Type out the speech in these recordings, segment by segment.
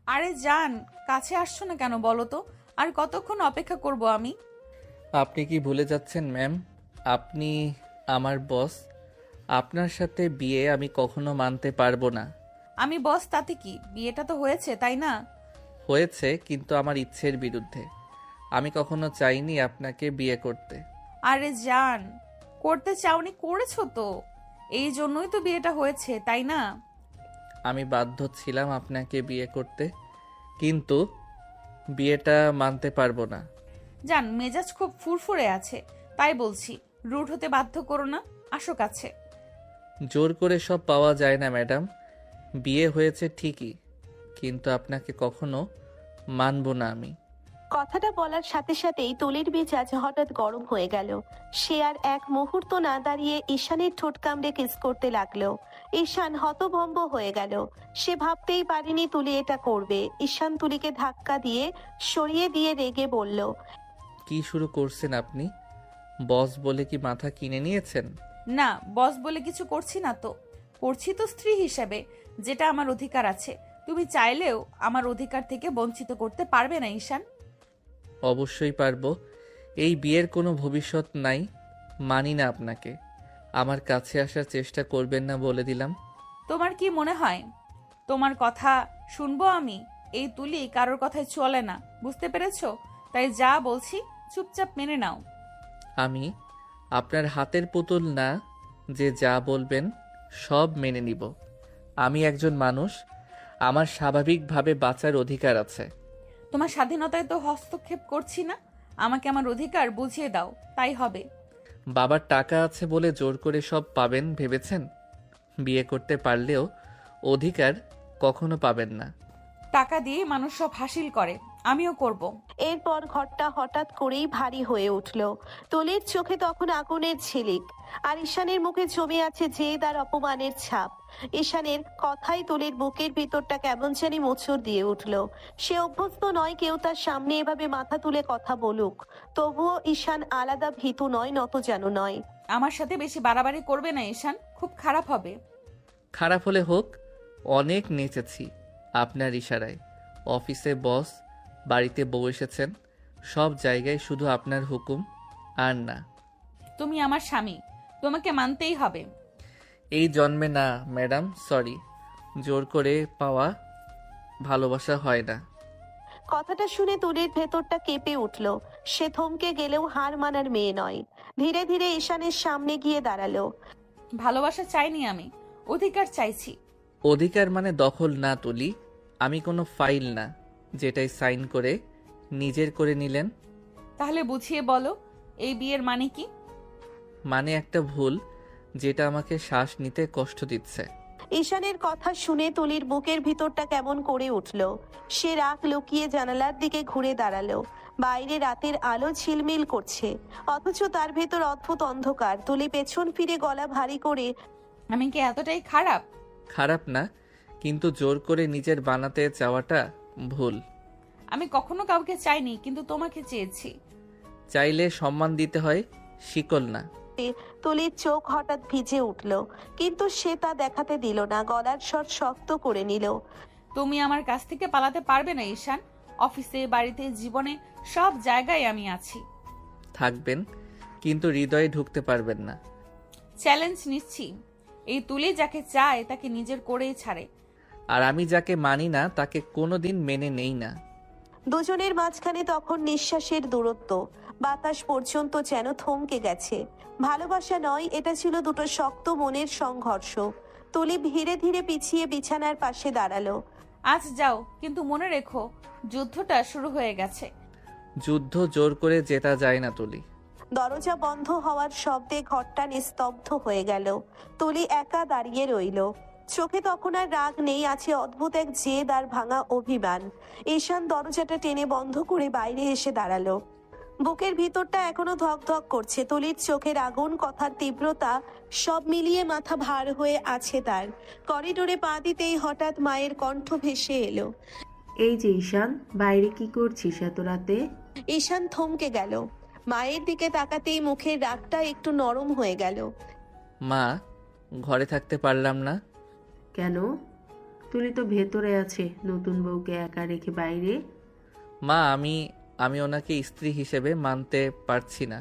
আরে জান, কাছে আসছো না কেন বলো তো? আর কতক্ষণ অপেক্ষা করব আমি? আপনি কি ভুলে যাচ্ছেন ম্যাম? আপনি আমার বস। আপনার সাথে বিয়ে আমি কখনো মানতে পারবো না। আমি বস তাতে কি, বিয়েটা তো হয়েছে তাই না? হয়েছে, কিন্তু আমার ইচ্ছের বিরুদ্ধে। আমি কখনো চাইনি আপনাকে বিয়ে করতে। আরে জান, করতে চাওনি, করেছো তো। এই জন্যই তো বিয়েটা হয়েছে তাই না? আমি বাধ্য ছিলাম আপনাকে বিয়ে করতে, কিন্তু বিয়েটা মানতে পারবো না। জান, মেজাজ খুব ফুরফুরে আছে, তাই বলছি। রুড হতে বাধ্য করো না, আসো কাছে। জোর করে সব পাওয়া যায় না ম্যাডাম। বিয়ে হয়েছে ঠিকই, কিন্তু আপনাকে কখনো মানব না আমি। কথাটা বলার সাথে সাথেই তুলির মেজাজ হঠাৎ গরম হয়ে গেল। সে আর এক মুহূর্ত না দাঁড়িয়ে ঈশানের ঠোঁট কামড়ে কিস করতে লাগলো। ঈশান হতভম্ব হয়ে গেল। সে ভাবতেই পারেনি তুলি এটা করবে। ঈশান তুলিকে ধাক্কা দিয়ে সরিয়ে দিয়ে রেগে বলল, কি শুরু করছেন আপনি? বস বলে কি মাথা কিনে নিয়েছেন? না, বস বলে কিছু করছি না তো। করছি তো স্ত্রী হিসেবে, যেটা আমার অধিকার আছে। তুমি চাইলেও আমার অধিকার থেকে বঞ্চিত করতে পারবে না ঈশান। অবশ্যই পারবো। এই বিয়ের কোনো ভবিষ্যৎ নাই। মানি না আপনাকে। আমার কাছে আসার চেষ্টা করবেন না বলে দিলাম। তোমার কি মনে হয় তোমার কথা শুনবো আমি? এই তুলি কারোর কথায় চলে না, বুঝতে পেরেছো? তাই যা বলছি চুপচাপ মেনে নাও। আমি আপনার হাতের পুতুল না, যে যা বলবেন সব মেনে নিব। আমি একজন মানুষ, আমার স্বাভাবিকভাবে বাঁচার অধিকার আছে। তোমার স্বাধীনতায় তো হস্তক্ষেপ করছি না। আমাকে আমার অধিকার বুঝিয়ে দাও, তাই হবে। বাবার টাকা আছে বলে জোর করে সব পাবেন ভেবেছেন? বিয়ে করতে পারলেও অধিকার কখনো পাবেন না। টাকা দিয়ে মানুষ সব হাসিল করে, আমিও করব। এরপর ঘরটা হঠাৎ করেই ভারী হয়ে উঠল। তুলির চোখে তখন আগুনের ঝিলিক, আর ঈশানের মুখে জমে আছে জেদ আর অপমানের ছাপ। ঈশানের কথাই তুলির বুকের ভিতরটা কেমন জানি মোচড় দিয়ে উঠল। সে অভ্যস্ত নয় কেউ তার সামনে এভাবে মাথা তুলে কথা বলুক। তবুও ঈশান আলাদা ভীতু নয়, নত যেন নয়। আমার সাথে বেশি বাড়াবাড়ি করবে না ঈশান, খুব খারাপ হবে। খারাপ হলে হোক, অনেক নেচেছি আপনার ইশারায়। অফিসে বস, বাড়িতে বউ এসেছেন, সব জায়গায় শুধু আপনার হুকুম আর না। তুমি আমার স্বামী, তোমাকে মানতেই হবে। এই জন্মে না ম্যাডাম, সরি। জোর করে পাওয়া ভালোবাসা হয় না। কথাটা শুনে তুলির ভেতরটা কেঁপে উঠল। সে থমকে গেলেও হার মানার মেয়ে নয়। ধীরে ধীরে ঈশানের সামনে গিয়ে দাঁড়ালো। ভালোবাসা চাইনি আমি, অধিকার চাইছি। অধিকার মানে দখল না তুলি। আমি কোনো ফাইল না, যেটাই সাইন করে নিজের করে নিলেন। তাহলে বুঝিয়ে বলো, এই বিয়ের মানে কি? মানে একটা ভুল, যেটা আমাকে শ্বাস নিতে কষ্ট দিচ্ছে। ঈশানের কথা শুনে তুলির বুকের ভিতরটা কেমন করে উঠল। সে রাগ লুকিয়ে জানালার দিকে ঘুরে দাঁড়ালো। বাইরে রাতের আলো ঝিলমিল করছে, অথচ তার ভেতর অদ্ভুত অন্ধকার। তুলি পেছন ফিরে গলা ভারী করে, আমি কি এতটাই খারাপ? খারাপ না, কিন্তু জোর করে নিজের বানাতে চাওয়াটা ভুল। আমি কখনো কাউকে চাইনি, কিন্তু তোমাকে চেয়েছি। চাইলে সম্মান দিতে হয়, শিকল না। তুলির চোখ হঠাৎ ভিজে উঠল, কিন্তু সে তা দেখাতে দিল না। গলার স্বর শক্ত করে নিল। তুমি আমার কাছ থেকে পালাতে পারবে না ঈশান। অফিসে, বাড়িতে, জীবনে সব জায়গায় আমি আছি। থাকবেন, কিন্তু হৃদয়ে ঢুকতে পারবেন না। চ্যালেঞ্জ নিচ্ছি, এই তুলি যাকে চায় তাকে নিজের করেই ছাড়ে। আর আমি যাকে মানি না তাকে কোনোদিন মেনে নেই না। দুজনের মাঝখানে তখন নিঃশ্বাসের দূরত্ব। বাতাস পর্যন্ত যেন থমকে গেছে। ভালোবাসা নয়, এটা ছিল দুটো শক্ত মনের সংঘর্ষ। তুলি ধীরে ধীরে পিছিয়ে বিছানার পাশে দাঁড়ালো। আজ যাও, কিন্তু মনে রেখো যুদ্ধটা শুরু হয়ে গেছে। যুদ্ধ জোর করে জেতা যায় না তুলি। দরজা বন্ধ হওয়ার শব্দে ঘরটা নিস্তব্ধ হয়ে গেল। তুলি একা দাঁড়িয়ে রইল। চোখে তখন আর রাগ নেই, আছে অদ্ভুত এক জেদ আর ভাঙা অভিমান। ঈশান দরজাটা টেনে বন্ধ করে বাইরে এসে দাঁড়ালো। বুকের ভিতরটা এখনো ধক ধক করছে। তুলির চোখের আগুন, কথার তীব্রতা, সব মিলিয়ে মাথা ভার হয়ে আছে তার। করিডোরে পা দিতেই হঠাৎ মায়ের কণ্ঠ ভেসে এলো। এই যে ঈশান, বাইরে কি করছিস এত রাতে? ঈশান থমকে গেল। মায়ের দিকে তাকাতেই মুখের রাগটা একটু নরম হয়ে গেল। মা, ঘরে থাকতে পারলাম না। কেন? তুলি তো ভেতরে আছে, নতুন বউকে একা রেখে বাইরে। মা, আমি ওনাকে স্ত্রী হিসেবে মানতে পারছি না।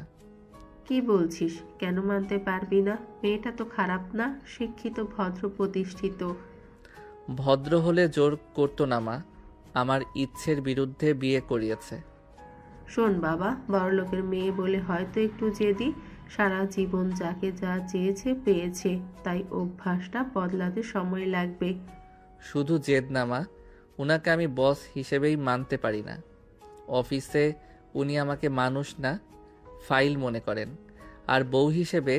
কি বলছিস? কেন মানতে পারবি না? মেয়েটা তো খারাপ না, শিক্ষিত, ভদ্র, প্রতিষ্ঠিত। ভদ্র হলে জোর করতো না মা, আমার ইচ্ছের বিরুদ্ধে বিয়ে করিয়েছে। শোন বাবা, বড়লোকের মেয়ে বলে হয়তো একটু জেদি, সারা জীবন যাকে যা চেয়েছে পেয়েছে, তাই অভ্যাসটা বদলাতে সময় লাগবে। শুধু জেদ না মা, উনাকে আমি বস হিসেবেই মানতে পারি না। অফিসে উনি আমাকে মানুষ না, ফাইল মনে করেন, আর বউ হিসেবে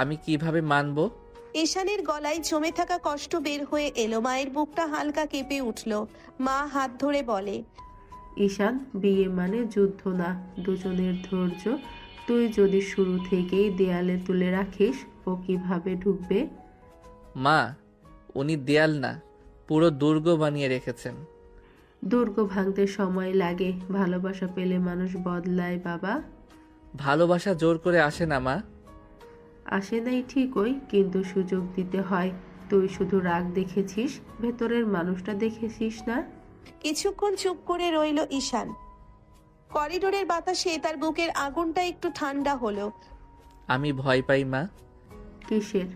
আমি কিভাবে মানব? ঈশানের গলায় জমে থাকা কষ্ট বের হয়ে এলো। মায়ের বুকটা হালকা কেঁপে উঠল। মা হাত ধরে বলে, ঈশান, বিয়ে মানে যুদ্ধ না, দুজনের ধৈর্য। তুই যদি শুরু থেকেই দেয়ালে তুলে রাখিস, ও কিভাবে ঢুকবে? মা, উনি দেয়াল না, পুরো দুর্গ বানিয়ে রেখেছেন। দুর্গ ভাঙতে সময় লাগে, ভালোবাসা পেলে মানুষ বদলায় বাবা। ভালোবাসা জোর করে আসে না মা। আসে নাই ঠিকই, কিন্তু সুযোগ দিতে হয়। তুই শুধু রাগ দেখেছিস, ভেতরের মানুষটা দেখেছিস না। কিছুক্ষণ চুপ করে রইল ঈশান। করিডোরের বাতাসে তার বুকের আগুনটা একটু ঠান্ডা হলো। আমি ভয় পাই মা, কিসের?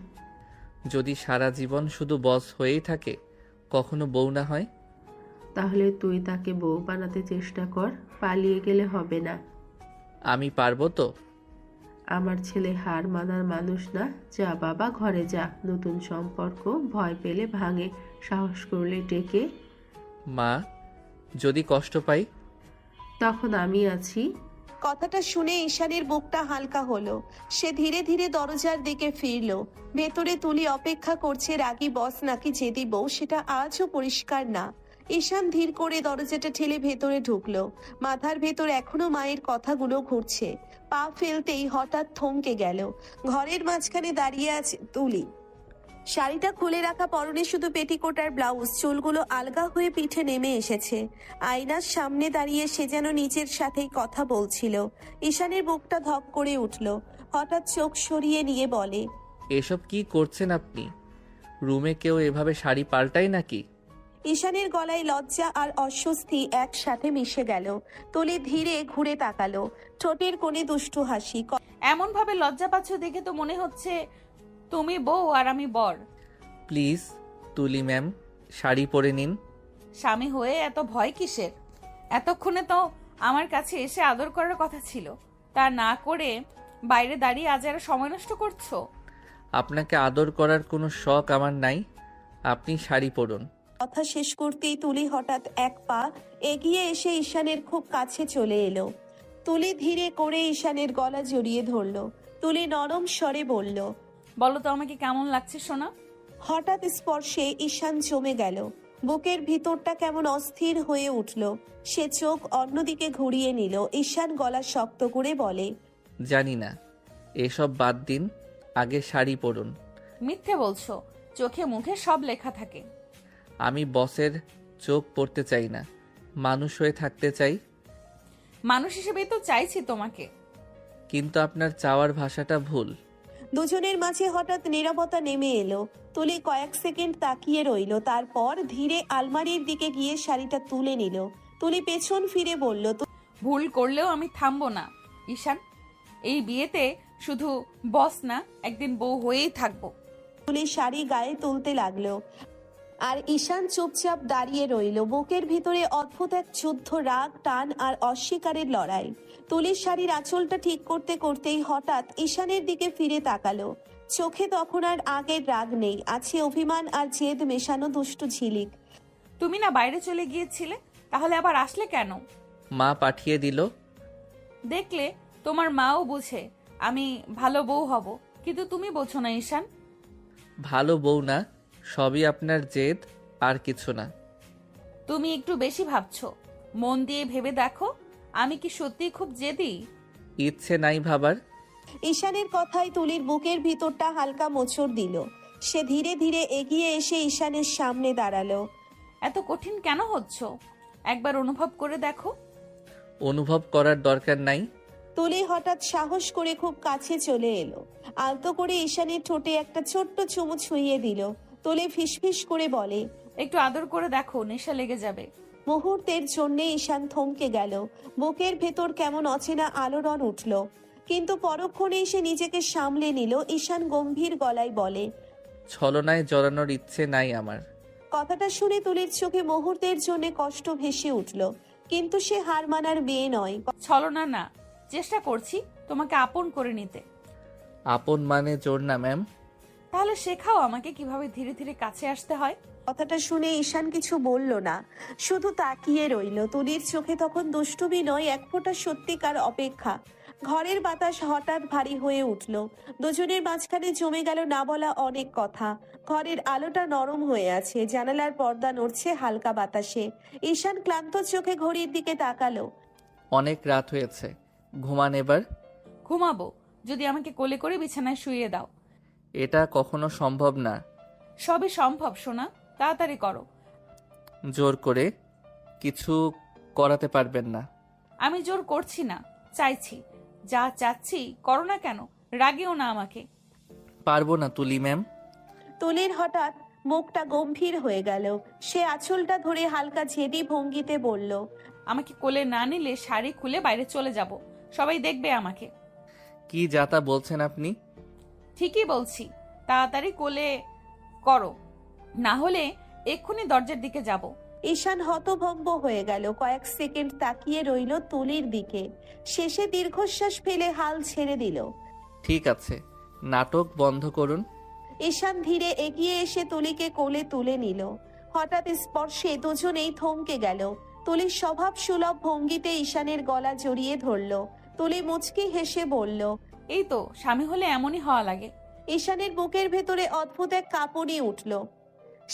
যদি সারা জীবন শুধু বস হয়েই থাকে, কখনো বউ না হয়। তাহলে তুই তাকে বউ বানাতে চেষ্টা কর, পালিয়ে গেলে হবে না। আমি পারবো তো? আমার ছেলে হার মানার মানুষ না। যা বাবা, ঘরে যা। নতুন সম্পর্ক ভয় পেলে ভাঙে, সাহস করলে টেকে। মা, যদি কষ্ট পাই? তখন আমি আছি। কথাটা শুনে ঈশানের বুকটা হালকা হলো। সে ধীরে ধীরে দরজার দিকে ফিরল। ভেতরে তুলি অপেক্ষা করছে, রাগী বস নাকি জেদি বউ সেটা আজও পরিষ্কার না। ঈশান ধীর করে দরজাটা ঠেলে ভেতরে ঢুকলো। মাথার ভেতর এখনো মায়ের কথাগুলো ঘুরছে। পা ফেলতেই হঠাৎ থমকে গেল। ঘরের মাঝখানে দাঁড়িয়ে আছে তুলি। শাড়িটা খুলে রাখা, পরনে শুধু পেটিকোট আর ব্লাউজ, চুলগুলো আলগা হয়ে পিঠে নেমে এসেছে। আয়নার সামনে দাঁড়িয়ে সে যেন নিজের সাথেই কথা বলছিল। ঈশানের বুকটা ধক করে উঠল। হঠাৎ চোখ সরিয়ে নিয়ে বলে, এসব কি করছেন আপনি? রুমে কেউ এভাবে শাড়ি পাল্টায় নাকি? ঈশানের গলায় লজ্জা আর অস্বস্তি একসাথে মিশে গেল। তুলি ধীরে ঘুরে তাকালো, ঠোঁটের কোণে দুষ্টু হাসি। এমন ভাবে লজ্জা পাচ্ছ দেখে তো মনে হচ্ছে তুমি বউ আর আমি বর। প্লিজ তুলি ম্যাম, শাড়ি পরে নিন। স্বামী হয়ে এত ভয় কিসের? এতক্ষণে তো আমার কাছে এসে আদর করার কথা ছিল, তা না করে বাইরে দাঁড়িয়ে আজ আর সময় নষ্ট করছো। আপনাকে আদর করার কোনো শখ আমার নাই, আপনি শাড়ি পরুন। কথা শেষ করতেই তুলি হঠাৎ এক পা এগিয়ে এসে ঈশানের খুব কাছে চলে এলো। তুলি ধীরে করে ঈশানের গলা জড়িয়ে ধরলো। তুলি নরম স্বরে বলল, বলো তো আমাকে কেমন লাগছে সোনা? হঠাৎ স্পর্শে ঈশান জমে গেল। বুকের ভিতরটা কেমন অস্থির হয়ে উঠল। সে চোখ অন্যদিকে ঘুরিয়ে নিল। ঈশান গলা শক্ত করে বলে, জানি না, এসব বাদ দিন, আগে শাড়ি পরুন। মিথ্যে বলছো, চোখে মুখে সব লেখা থাকে। আমি বসের চোখ পড়তে চাই না, মানুষ হয়ে থাকতে চাই। মানুষ হিসেবেই তো চাইছি তোমাকে। কিন্তু আপনার চাওয়ার ভাষাটা ভুল। দুজনের মাঝে হঠাৎ নীরবতা নেমে এলো। তুলি কয়েক সেকেন্ড তাকিয়ে রইল, তারপর ধীরে আলমারির দিকে গিয়ে শাড়িটা তুলে নিল। তুলি পেছন ফিরে বলল, ভুল করলেও আমি থামবো না ঈশান। এই বিয়েতে শুধু বস না, একদিন বউ হয়েই থাকবো। তুলি শাড়ি গায়ে তুলতে লাগলো, আর ঈশান চুপচাপ দাঁড়িয়ে রইল। বুকের ভিতরে অদ্ভুত এক যুদ্ধ, রাগ, টান আর অস্বীকারের লড়াই। তুলির শাড়ির আঁচলটা ঠিক করতে করতেই হঠাৎ ঈশানের দিকে ফিরে তাকালো। চোখে তখন আর আগের রাগ নেই, আছে অভিমান আর জেদ মেশানো দুষ্টু ঝিলিক। তুমি না বাইরে চলে গিয়েছিলে, তাহলে আবার আসলে কেন? মা পাঠিয়ে দিল। দেখলে, তোমার মাও বুঝে আমি ভালো বউ হব, কিন্তু তুমি বোঝো না ঈশান। ভালো বউ না, সবই আপনার জেদ, আর কিছু না। তুমি একটু বেশি ভাবছো। মন দিয়ে ভেবে দেখো, আমি কি সত্যি খুব জেদি? ইচ্ছে নাই ভাবার। ঈশানের কথায় তুলির বুকের ভিতরটা হালকা মোচড় দিল। সে ধীরে ধীরে এগিয়ে এসে ঈশানের সামনে দাঁড়ালো। এত কঠিন কেন হচ্ছ? একবার অনুভব করে দেখো। অনুভব করার দরকার নাই। তুলি হঠাৎ সাহস করে খুব কাছে চলে এলো। আলতো করে ঈশানের ঠোঁটে একটা ছোট্ট চুমু ছুঁয়ে দিল। তুলি ফিসফিস করে বলে। একটু আদর করে দেখো, নেশা লেগে যাবে। মুহূর্তের জন্য ঈশান থমকে গেল। বুকের ভেতর কেমন অচেনা আলোড়ন উঠল, কিন্তু পরক্ষণেই সে নিজেকে সামলে নিল। ঈশান গম্ভীর গলায় বলে, ছলনায় জড়ানোর ইচ্ছে নাই আমার। কথাটা শুনে তুলির চোখে মুহূর্তের জন্য কষ্ট ভেসে উঠল, কিন্তু সে হার মানার মেয়ে নয়। ছলনা না, চেষ্টা করছি তোমাকে আপন করে নিতে। আপন মানে জোর না ম্যাম। তাহলে শেখাও আমাকে কিভাবে ধীরে ধীরে কাছে আসতে হয়। কথাটা শুনে ঈশান কিছু বলল না, শুধু তাকিয়ে রইল। তুলির চোখে তখন দুষ্টুমি নয়, এক ফোঁটা সত্যিকার অপেক্ষা। ঘরের বাতাস হঠাৎ ভারী হয়ে উঠল। দুজনের মাঝখানে জমে গেল না বলা অনেক কথা। ঘরের আলোটা নরম হয়ে আছে, জানালার পর্দা নড়ছে হালকা বাতাসে। ঈশান ক্লান্ত চোখে ঘড়ির দিকে তাকালো। অনেক রাত হয়েছে, ঘুমান এবার। ঘুমাবো যদি আমাকে কোলে করে বিছানায় শুইয়ে দাও। এটা কখনো সম্ভব না। সবই সম্ভব সোনা, তাড়াতাড়ি করো। জোর করে কিছু করাতে পারবেন না। আমি জোর করছি না, চাইছি। যা চাচ্ছি করো না কেন, রাগেও না আমাকে। পারবো না তুলি ম্যাম। তুলির হঠাৎ মুখটা গম্ভীর হয়ে গেল। সে আঁচলটা ধরে হালকা ঝেঁটি ভঙ্গিতে বলল, আমাকে কোলে না নিলে শাড়ি খুলে বাইরে চলে যাব, সবাই দেখবে আমাকে। কি যাতা বলছেন আপনি? ঠিকই বলছি, তাড়াতাড়ি কোলে করো, না হলে এক্ষুনি দরজার দিকে যাব। ঈশান হতভম্ব হয়ে গেল। কয়েক সেকেন্ড তাকিয়ে রইল তুলির দিকে, শেষে দীর্ঘশ্বাস ফেলে হাল ছেড়ে দিল। ঠিক আছে, নাটক বন্ধ করুন। ঈশান ধীরে এগিয়ে এসে তুলিকে কোলে তুলে নিল। হঠাৎ স্পর্শে দুজনেই থমকে গেল। তুলির স্বভাব সুলভ ভঙ্গিতে ঈশানের গলা জড়িয়ে ধরল। তুলি মুচকি হেসে বলল, এই তো স্বামী হলে এমনই হওয়া লাগে। ঈশানের বুকের ভেতরে অদ্ভুত এক কাঁপুনি উঠল।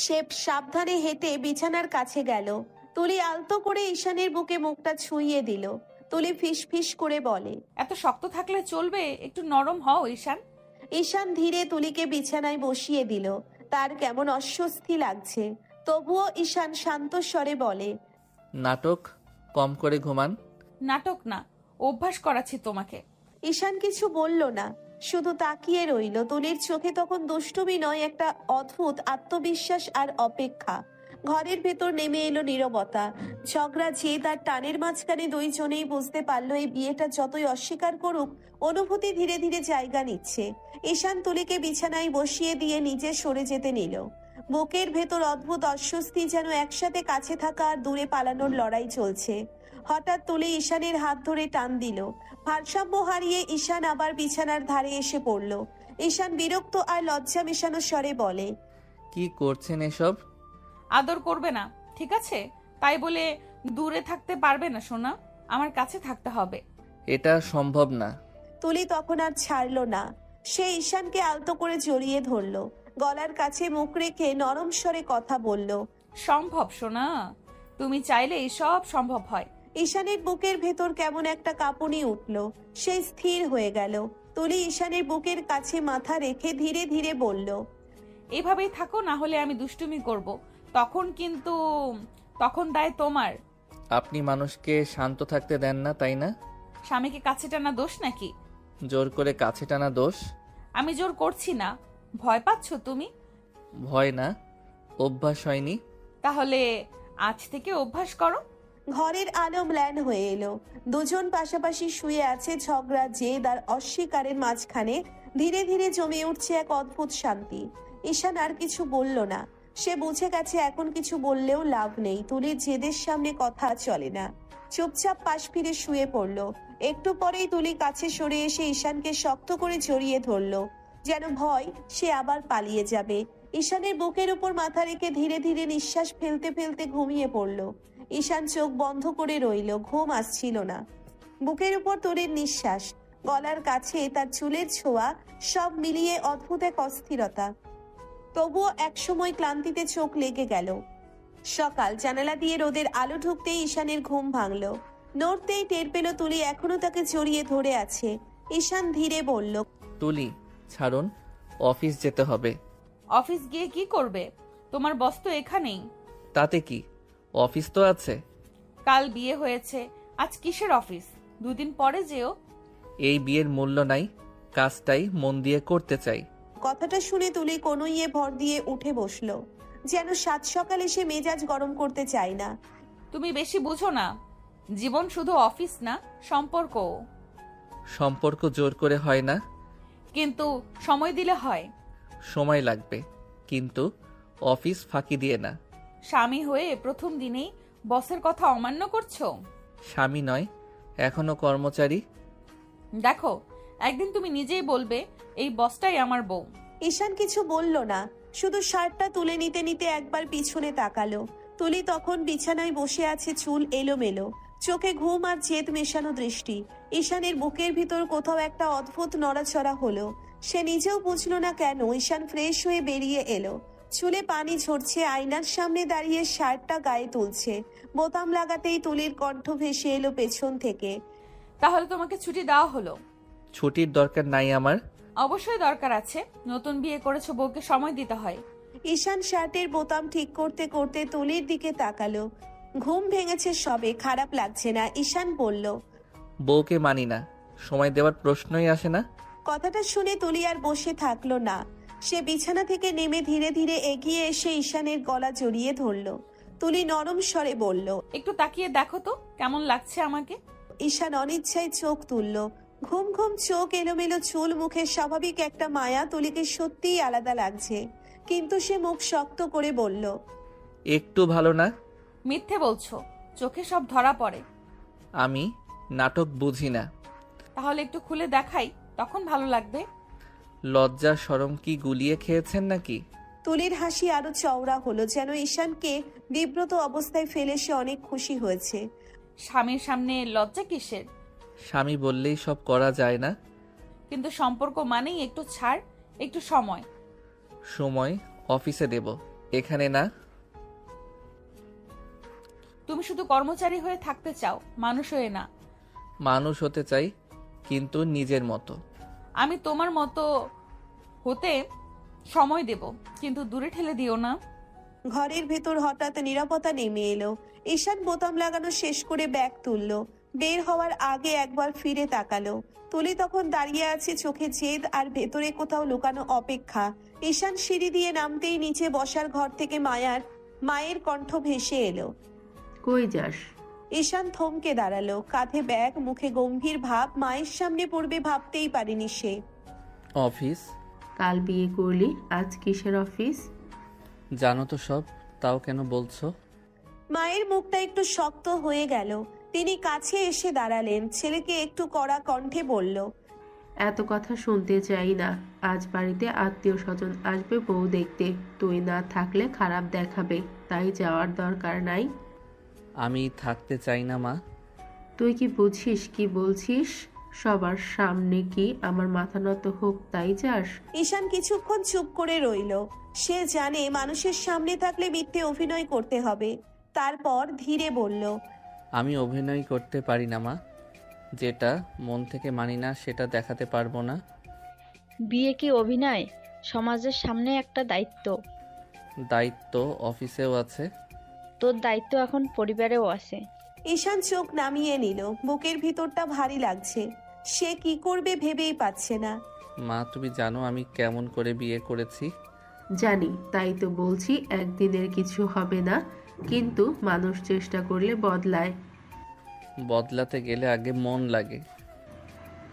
সে সাবধানে হেঁটে বিছানার কাছে গেল। তুলি আলতো করে ঈশানের বুকে মুখটা ছুঁইয়ে দিল। তুলি ফিস ফিস করে বলে, এত শক্ত থাকলে চলবে, একটু নরম হও ঈশান। ঈশান ধীরে তুলিকে বিছানায় বসিয়ে দিল। তার কেমন অস্বস্তি লাগছে, তবুও ঈশান শান্ত স্বরে বলে, নাটক কম করে ঘুমান। নাটক না, অভ্যাস করাচ্ছি তোমাকে। ঈশান কিছু বলল না, শুধু তাকিয়ে রইল। তুলির চোখে তখন দুষ্টুমি নয়, একটা অদ্ভুত আত্মবিশ্বাস আর অপেক্ষা। ঘরের ভেতর নেমে এলো নীরবতা। ঝগড়া জেদ আর টানের মাঝখানে দুইজনেই বুঝতে পারলো এই বিয়েটা যতই অস্বীকার করুক, অনুভূতি ধীরে ধীরে জায়গা নিচ্ছে। ঈশান তুলিকে বিছানায় বসিয়ে দিয়ে নিজে সরে যেতে নিল। বুকের ভেতর অদ্ভুত অস্বস্তি, যেন একসাথে কাছে থাকা আর দূরে পালানোর লড়াই চলছে। হঠাৎ তুলি ঈশানের হাত ধরে টান দিল। ভারসাম্য হারিয়ে ঈশান আবার বিছানার ধারে এসে পড়ল। ঈশান বিরক্ত আর লজ্জা মেশানো স্বরে বলে, কি করছেন এসব? আদর করবে না, ঠিক আছে? তাই বলে দূরে থাকতে পারবে না সোনা, আমার কাছে থাকতে হবে। এটা সম্ভব না। তুলি তখন আর ছাড়লো না। সে ঈশানকে আলতো করে জড়িয়ে ধরলো, গলার কাছে মুখ রেখে নরম স্বরে কথা বলল, সম্ভব সোনা, তুমি চাইলে সব সম্ভব হয়। ঈশানের বুকের ভেতর কেমন একটা কাঁপুনি উঠল। সে স্থির হয়ে গেল। তুলি ঈশানের বুকের কাছে মাথা রেখে ধীরে ধীরে বলল, এভাবেই থাকো, না হলে আমি দুষ্টুমি করব, তখন দায় তোমার। আপনি মানুষকে শান্ত থাকতে দেন না, তাই না? স্বামীকে কাছে টানা দোষ নাকি? জোর করে কাছে টানা দোষ। আমি জোর করছি না। ভয় পাচ্ছ তুমি? ভয় না, অভ্যাস হয়নি। তাহলে আজ থেকে অভ্যাস করো। ঘরের আলো ম্লান হয়ে এলো। দুজন পাশাপাশি শুয়ে আছে। ঝগড়া জেদ আর অস্বীকারের মাঝখানে ধীরে ধীরে জমে উঠছে এক অদ্ভুত শান্তি। ঈশান আর কিছু বলল না। সে বুঝে গেছে এখন কিছু বললেও লাভ নেই। তুলির জেদের সামনে কথা চলে না। চুপচাপ পাশ ফিরে শুয়ে পড়ল। একটু পরেই তুলি কাছে সরে এসে ঈশানকে শক্ত করে জড়িয়ে ধরল, যেন ভয় সে আবার পালিয়ে যাবে। ঈশানের বুকের উপর মাথা রেখে ধীরে ধীরে নিঃশ্বাস ফেলতে ফেলতে ঘুমিয়ে পড়ল। ঈশান চোখ বন্ধ করে রইল, ঘুম আসছিল না। বুকের উপর তুলির নিঃশ্বাস, গলার কাছে তার চুলের ছোঁয়া, সব মিলিয়ে অদ্ভুত এক অস্থিরতা। তবুও একসময় ক্লান্তিতে চোখ লেগে গেল। সকাল, জানালা দিয়ে রোদের আলো ঢুকতেই ঈশানের ঘুম ভাঙল। নড়তেই টের পেল তুলি এখনো তাকে জড়িয়ে ধরে আছে। ঈশান ধীরে বলল, তুলি ছাড়ুন, অফিস যেতে হবে। অফিস গিয়ে কি করবে? তোমার বস তো এখানেই। তাতে কি, অফিস তো আছে। কাল বিয়ে হয়েছে, আজ কিসের অফিস? দুদিন পরে যেও। এই বিয়ের মূল্য নাই, কাজটাই মন দিয়ে করতে চাই। কথাটা শুনে তুলি কনুইয়ে ভর দিয়ে উঠে বসলো, যেন সাত সকালে সে মেজাজ গরম করতে চায় না। তুমি বেশি বুঝো না, জীবন শুধু অফিস না, সম্পর্কও। সম্পর্ক জোর করে হয় না। কিন্তু সময় দিলে হয়। সময় লাগবে, কিন্তু অফিস ফাঁকি দিয়ে না। স্বামী হয়ে প্রথম দিনেই বসের কথা অমান্য করছো। স্বামী নয়, এখনো কর্মচারী। দেখো, একদিন তুমি নিজেই বলবে এই বসটাই আমার বউ। ঈশান কিছু বলল না, শুধু শার্টটা তুলে নিতে নিতে একবার পিছনে তাকালো। তুলি তখন বিছানায় বসে আছে, চুল এলোমেলো, চোখে ঘুম আর জেদ মেশানো দৃষ্টি। ঈশানের বুকের ভিতর কোথাও একটা অদ্ভুত নড়াচড়া হলো। সে নিজেও বুঝলো না কেন। ঈশান ফ্রেশ হয়ে বেরিয়ে এলো, চুলে পানি ঝরছে, আয়নার সামনে দাঁড়িয়ে শার্টটা গায়ে তুলছে। বোতাম লাগাতেই তুলির কণ্ঠ ভেসে এলো পেছন থেকে। তাহলে তোমাকে ছুটি দেওয়া হলো? ছুটির দরকার নাই আমার। অবশ্যই দরকার আছে, নতুন বিয়ে করেছো, বউকে সময় দিতে হয়। ঈশান শার্টের বোতাম ঠিক করতে করতে তুলির দিকে তাকালো। ঘুম ভেঙেছে সবে, খারাপ লাগছে না। ঈশান বলল, বউকে মানি না, সময় দেওয়ার প্রশ্নই আসে না। কথাটা শুনে তুলি আর বসে থাকলো না। সে বিছানা থেকে নেমে ধীরে ধীরে এগিয়ে এসে ঈশানের গলা জড়িয়ে ধরল। তুলি নরম স্বরে বলল, একটু তাকিয়ে দেখো তো কেমন লাগছে আমাকে। ঈশান অনিচ্ছায় চোখ তুলল। ঘুম ঘুম চোখ, এলোমেলো চুল, মুখে স্বাভাবিক একটা মায়া। তুলিকে সত্যিই আলাদা লাগছে, কিন্তু সে মুখ শক্ত করে বলল, একটু ভালো না। মিথ্যে বলছো, চোখে সব ধরা পড়ে। আমি নাটক বুঝি না। তাহলে একটু খুলে দেখাই, তখন ভালো লাগবে। লজ্জা শরম কি গুলিয়ে খেয়েছেন নাকি? তুলির হাসি আরো চওড়া হলো, যেন ঈশানকে বিব্রত অবস্থায় ফেলে সে অনেক খুশি হয়েছে। স্বামীর সামনে লজ্জা কিসের? স্বামী বললেই সব করা যায় না। কিন্তু সম্পর্ক মানেই একটু ছাড়, একটু সময়। সময় অফিসে দেব, এখানে না। তুমি শুধু কর্মচারী হয়ে থাকতে চাও, মানুষ হয়ে না। মানুষ হতে চাই, কিন্তু নিজের মতো। আমি তোমার মতো হতে সময় দেব, কিন্তু দূরে ঠেলে দিও না। ঘরের ভেতর হঠাৎ নীরবতা নেমে এলো। ঈশান বোতাম লাগানো শেষ করে ব্যাগ তুলল। বের হওয়ার আগে একবার ফিরে তাকালো। তুলি তখন দাঁড়িয়ে আছে, চোখে জেদ আর ভেতরে কোথাও লুকানো অপেক্ষা। ঈশান সিঁড়ি দিয়ে নামতেই নিচে বসার ঘর থেকে মায়ের কণ্ঠ ভেসে এলো। কই যাস? ঈশান থমকে দাঁড়ালো, কাঁধে ব্যাগ, মুখে গম্ভীর ভাব। মায়ের সামনে পড়বে ভাবতেই পারেনি সে। অফিস। কাল বিয়ে করলি, আজ কিসের অফিস? জানো তো সব, তাও কেন বলছো? মায়ের মুখটা একটু শক্ত হয়ে গেল। তিনি কাছে এসে দাঁড়ালেন, ছেলেকে একটু কড়া কণ্ঠে বলল, এত কথা শুনতে চাই না। আজ বাড়িতে আত্মীয় স্বজন আসবে বউ দেখতে, তুই না থাকলে খারাপ দেখাবে, তাই যাওয়ার দরকার নাই। আমি থাকতে চাই না মা। তুই কি বুঝিস কি বলছিস? সবার সামনে কি আমার মাথা নত হোক তাই যাস? ঈশান কিছুক্ষণ চুপ করে রইল। সে জানে মানুষের সামনে থাকলে মিথ্যে অভিনয় করতে হবে। তারপর ধীরে বলল, আমি অভিনয় করতে পারি না মা। যেটা মন থেকে মানি না সেটা দেখাতে পারবো না। বিয়ে কি অভিনয়? সমাজের সামনে একটা দায়িত্ব। দায়িত্ব অফিসেও আছে। তোর দায়িত্ব এখন পরিবারেও আছে। ঈশান চোখ নামিয়ে নিল। বুকের ভিতরটা ভারী লাগছে, সে কি করবে ভেবেই পাচ্ছে না। মা তুমি জানো আমি কেমন করে বিয়ে করেছি? জানি, তাই তো বলছি একদিনের কিছু হবে না, কিন্তু মানুষ চেষ্টা করলে বদলায়। বদলাতে গেলে আগে মন লাগে।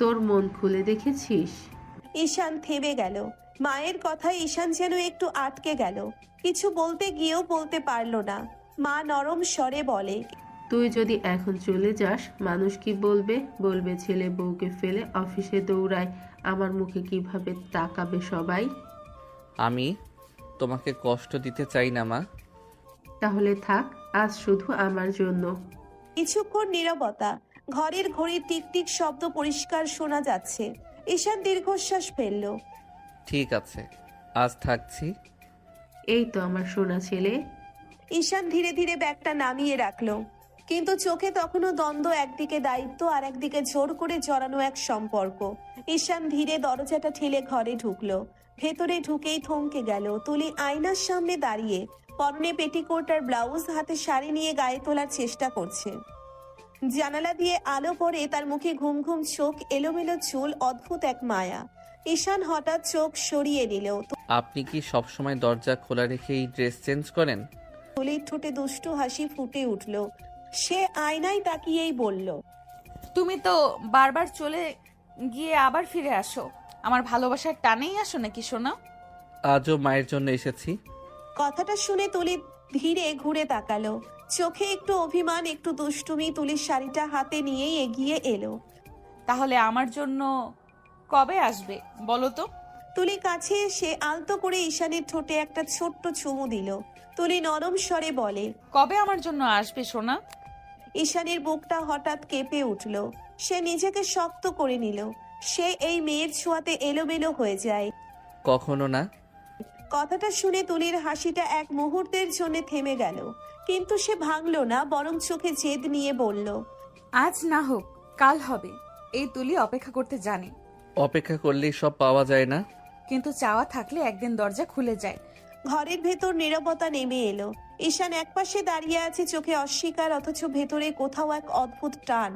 তোর মন খুলে দেখেছিস? ঈশান থেমে গেল। মায়ের কথায় ঈশান যেন একটু আটকে গেল। কিছু বলতে গিয়েও বলতে পারল না। মা নরম স্বরে বলে, তুই যদি এখন চলে যাস, মানুষ কি বলবে? বলবে ছেলে বউকে ফেলে অফিসে দৌড়ায়। আমার মুখে কিভাবে তাকাবে সবাই? আমি তোমাকে কষ্ট দিতে চাই না মা। তাহলে থাক, আজ শুধু আমার জন্য। কিছুক্ষণ নীরবতা। ঘরের ঘড়ির টিকটিক শব্দ পরিষ্কার শোনা যাচ্ছে। ঈশান দীর্ঘশ্বাস ফেলল। ঠিক আছে, আজ থাকছি। এই তো আমার সোনা ছেলে। ঈশান ধীরে ধীরে ব্যাগটা নামিয়ে রাখলো, কিন্তু চোখে তখনও দ্বন্দ্ব, একদিকে দায়িত্ব আর একদিকে জোর করে জড়ানো এক সম্পর্ক। ঈশান ধীরে দরজাটা ঠেলে ঘরে ঢুকলো। ভেতরে ঢুকেই থমকে গেল। তুলি আয়নার সামনে দাঁড়িয়ে, পরনে পেটিকোট আর ব্লাউজ, হাতে শাড়ি নিয়ে গায়ে তোলার চেষ্টা করছে। জানালা দিয়ে আলো পড়ে তার মুখে ঘুম ঘুম চোখ, এলোমেলো চুল, অদ্ভুত এক মায়া। ঈশান হঠাৎ চোখ সরিয়ে নিল। আপনি কি সবসময় দরজা খোলা রেখেই ড্রেস চেঞ্জ করেন? তুলির ঠোঁটে দুষ্টু হাসি ফুটে উঠল। সে আয়নায় তাকিয়েই বলল, তুমি তো বারবার চলে গিয়ে আবার ফিরে আসো। আমার ভালোবাসার টানেই আসো নাকি সোনা? আজও মায়ের জন্য এসেছি। কথাটা শুনে তুলি ধীরে ঘুরে তাকালো। চোখে একটু অভিমান, একটু দুষ্টুমি। তুলির শাড়িটা হাতে নিয়েই এগিয়ে এলো। তাহলে আমার জন্য কবে আসবে বলো তো? তুলি কাছে এসে আলতো করে ঈশানের ঠোঁটে একটা ছোট্ট চুমু দিল। তুলি নরম স্বরে বলে, কবে আমার জন্য আসবে সোনা? ঈশানের বুকটা হঠাৎ কেঁপে উঠল। সে নিজেকে শক্ত করে নিল। সে এই মেয়ের ছোঁয়াতে এলোমেলো হয়ে যায়। কখনো না। কথাটা শুনে তুলির হাসিটা এক মুহূর্তের জন্য থেমে গেল, কিন্তু সে ভাঙল না, বরং চোখে জেদ নিয়ে বলল, আজ না হোক কাল হবে। এই তুলি অপেক্ষা করতে জানে। অপেক্ষা করলেই সব পাওয়া যায় না। কিন্তু চাওয়া থাকলে একদিন দরজা খুলে যায়। ঘরের ভেতর নীরবতা নেমে এলো। ঈশান একপাশে দাঁড়িয়ে আছে, চোখে অস্বীকার, অথচ ভেতরে কোথাও এক অদ্ভুত টান।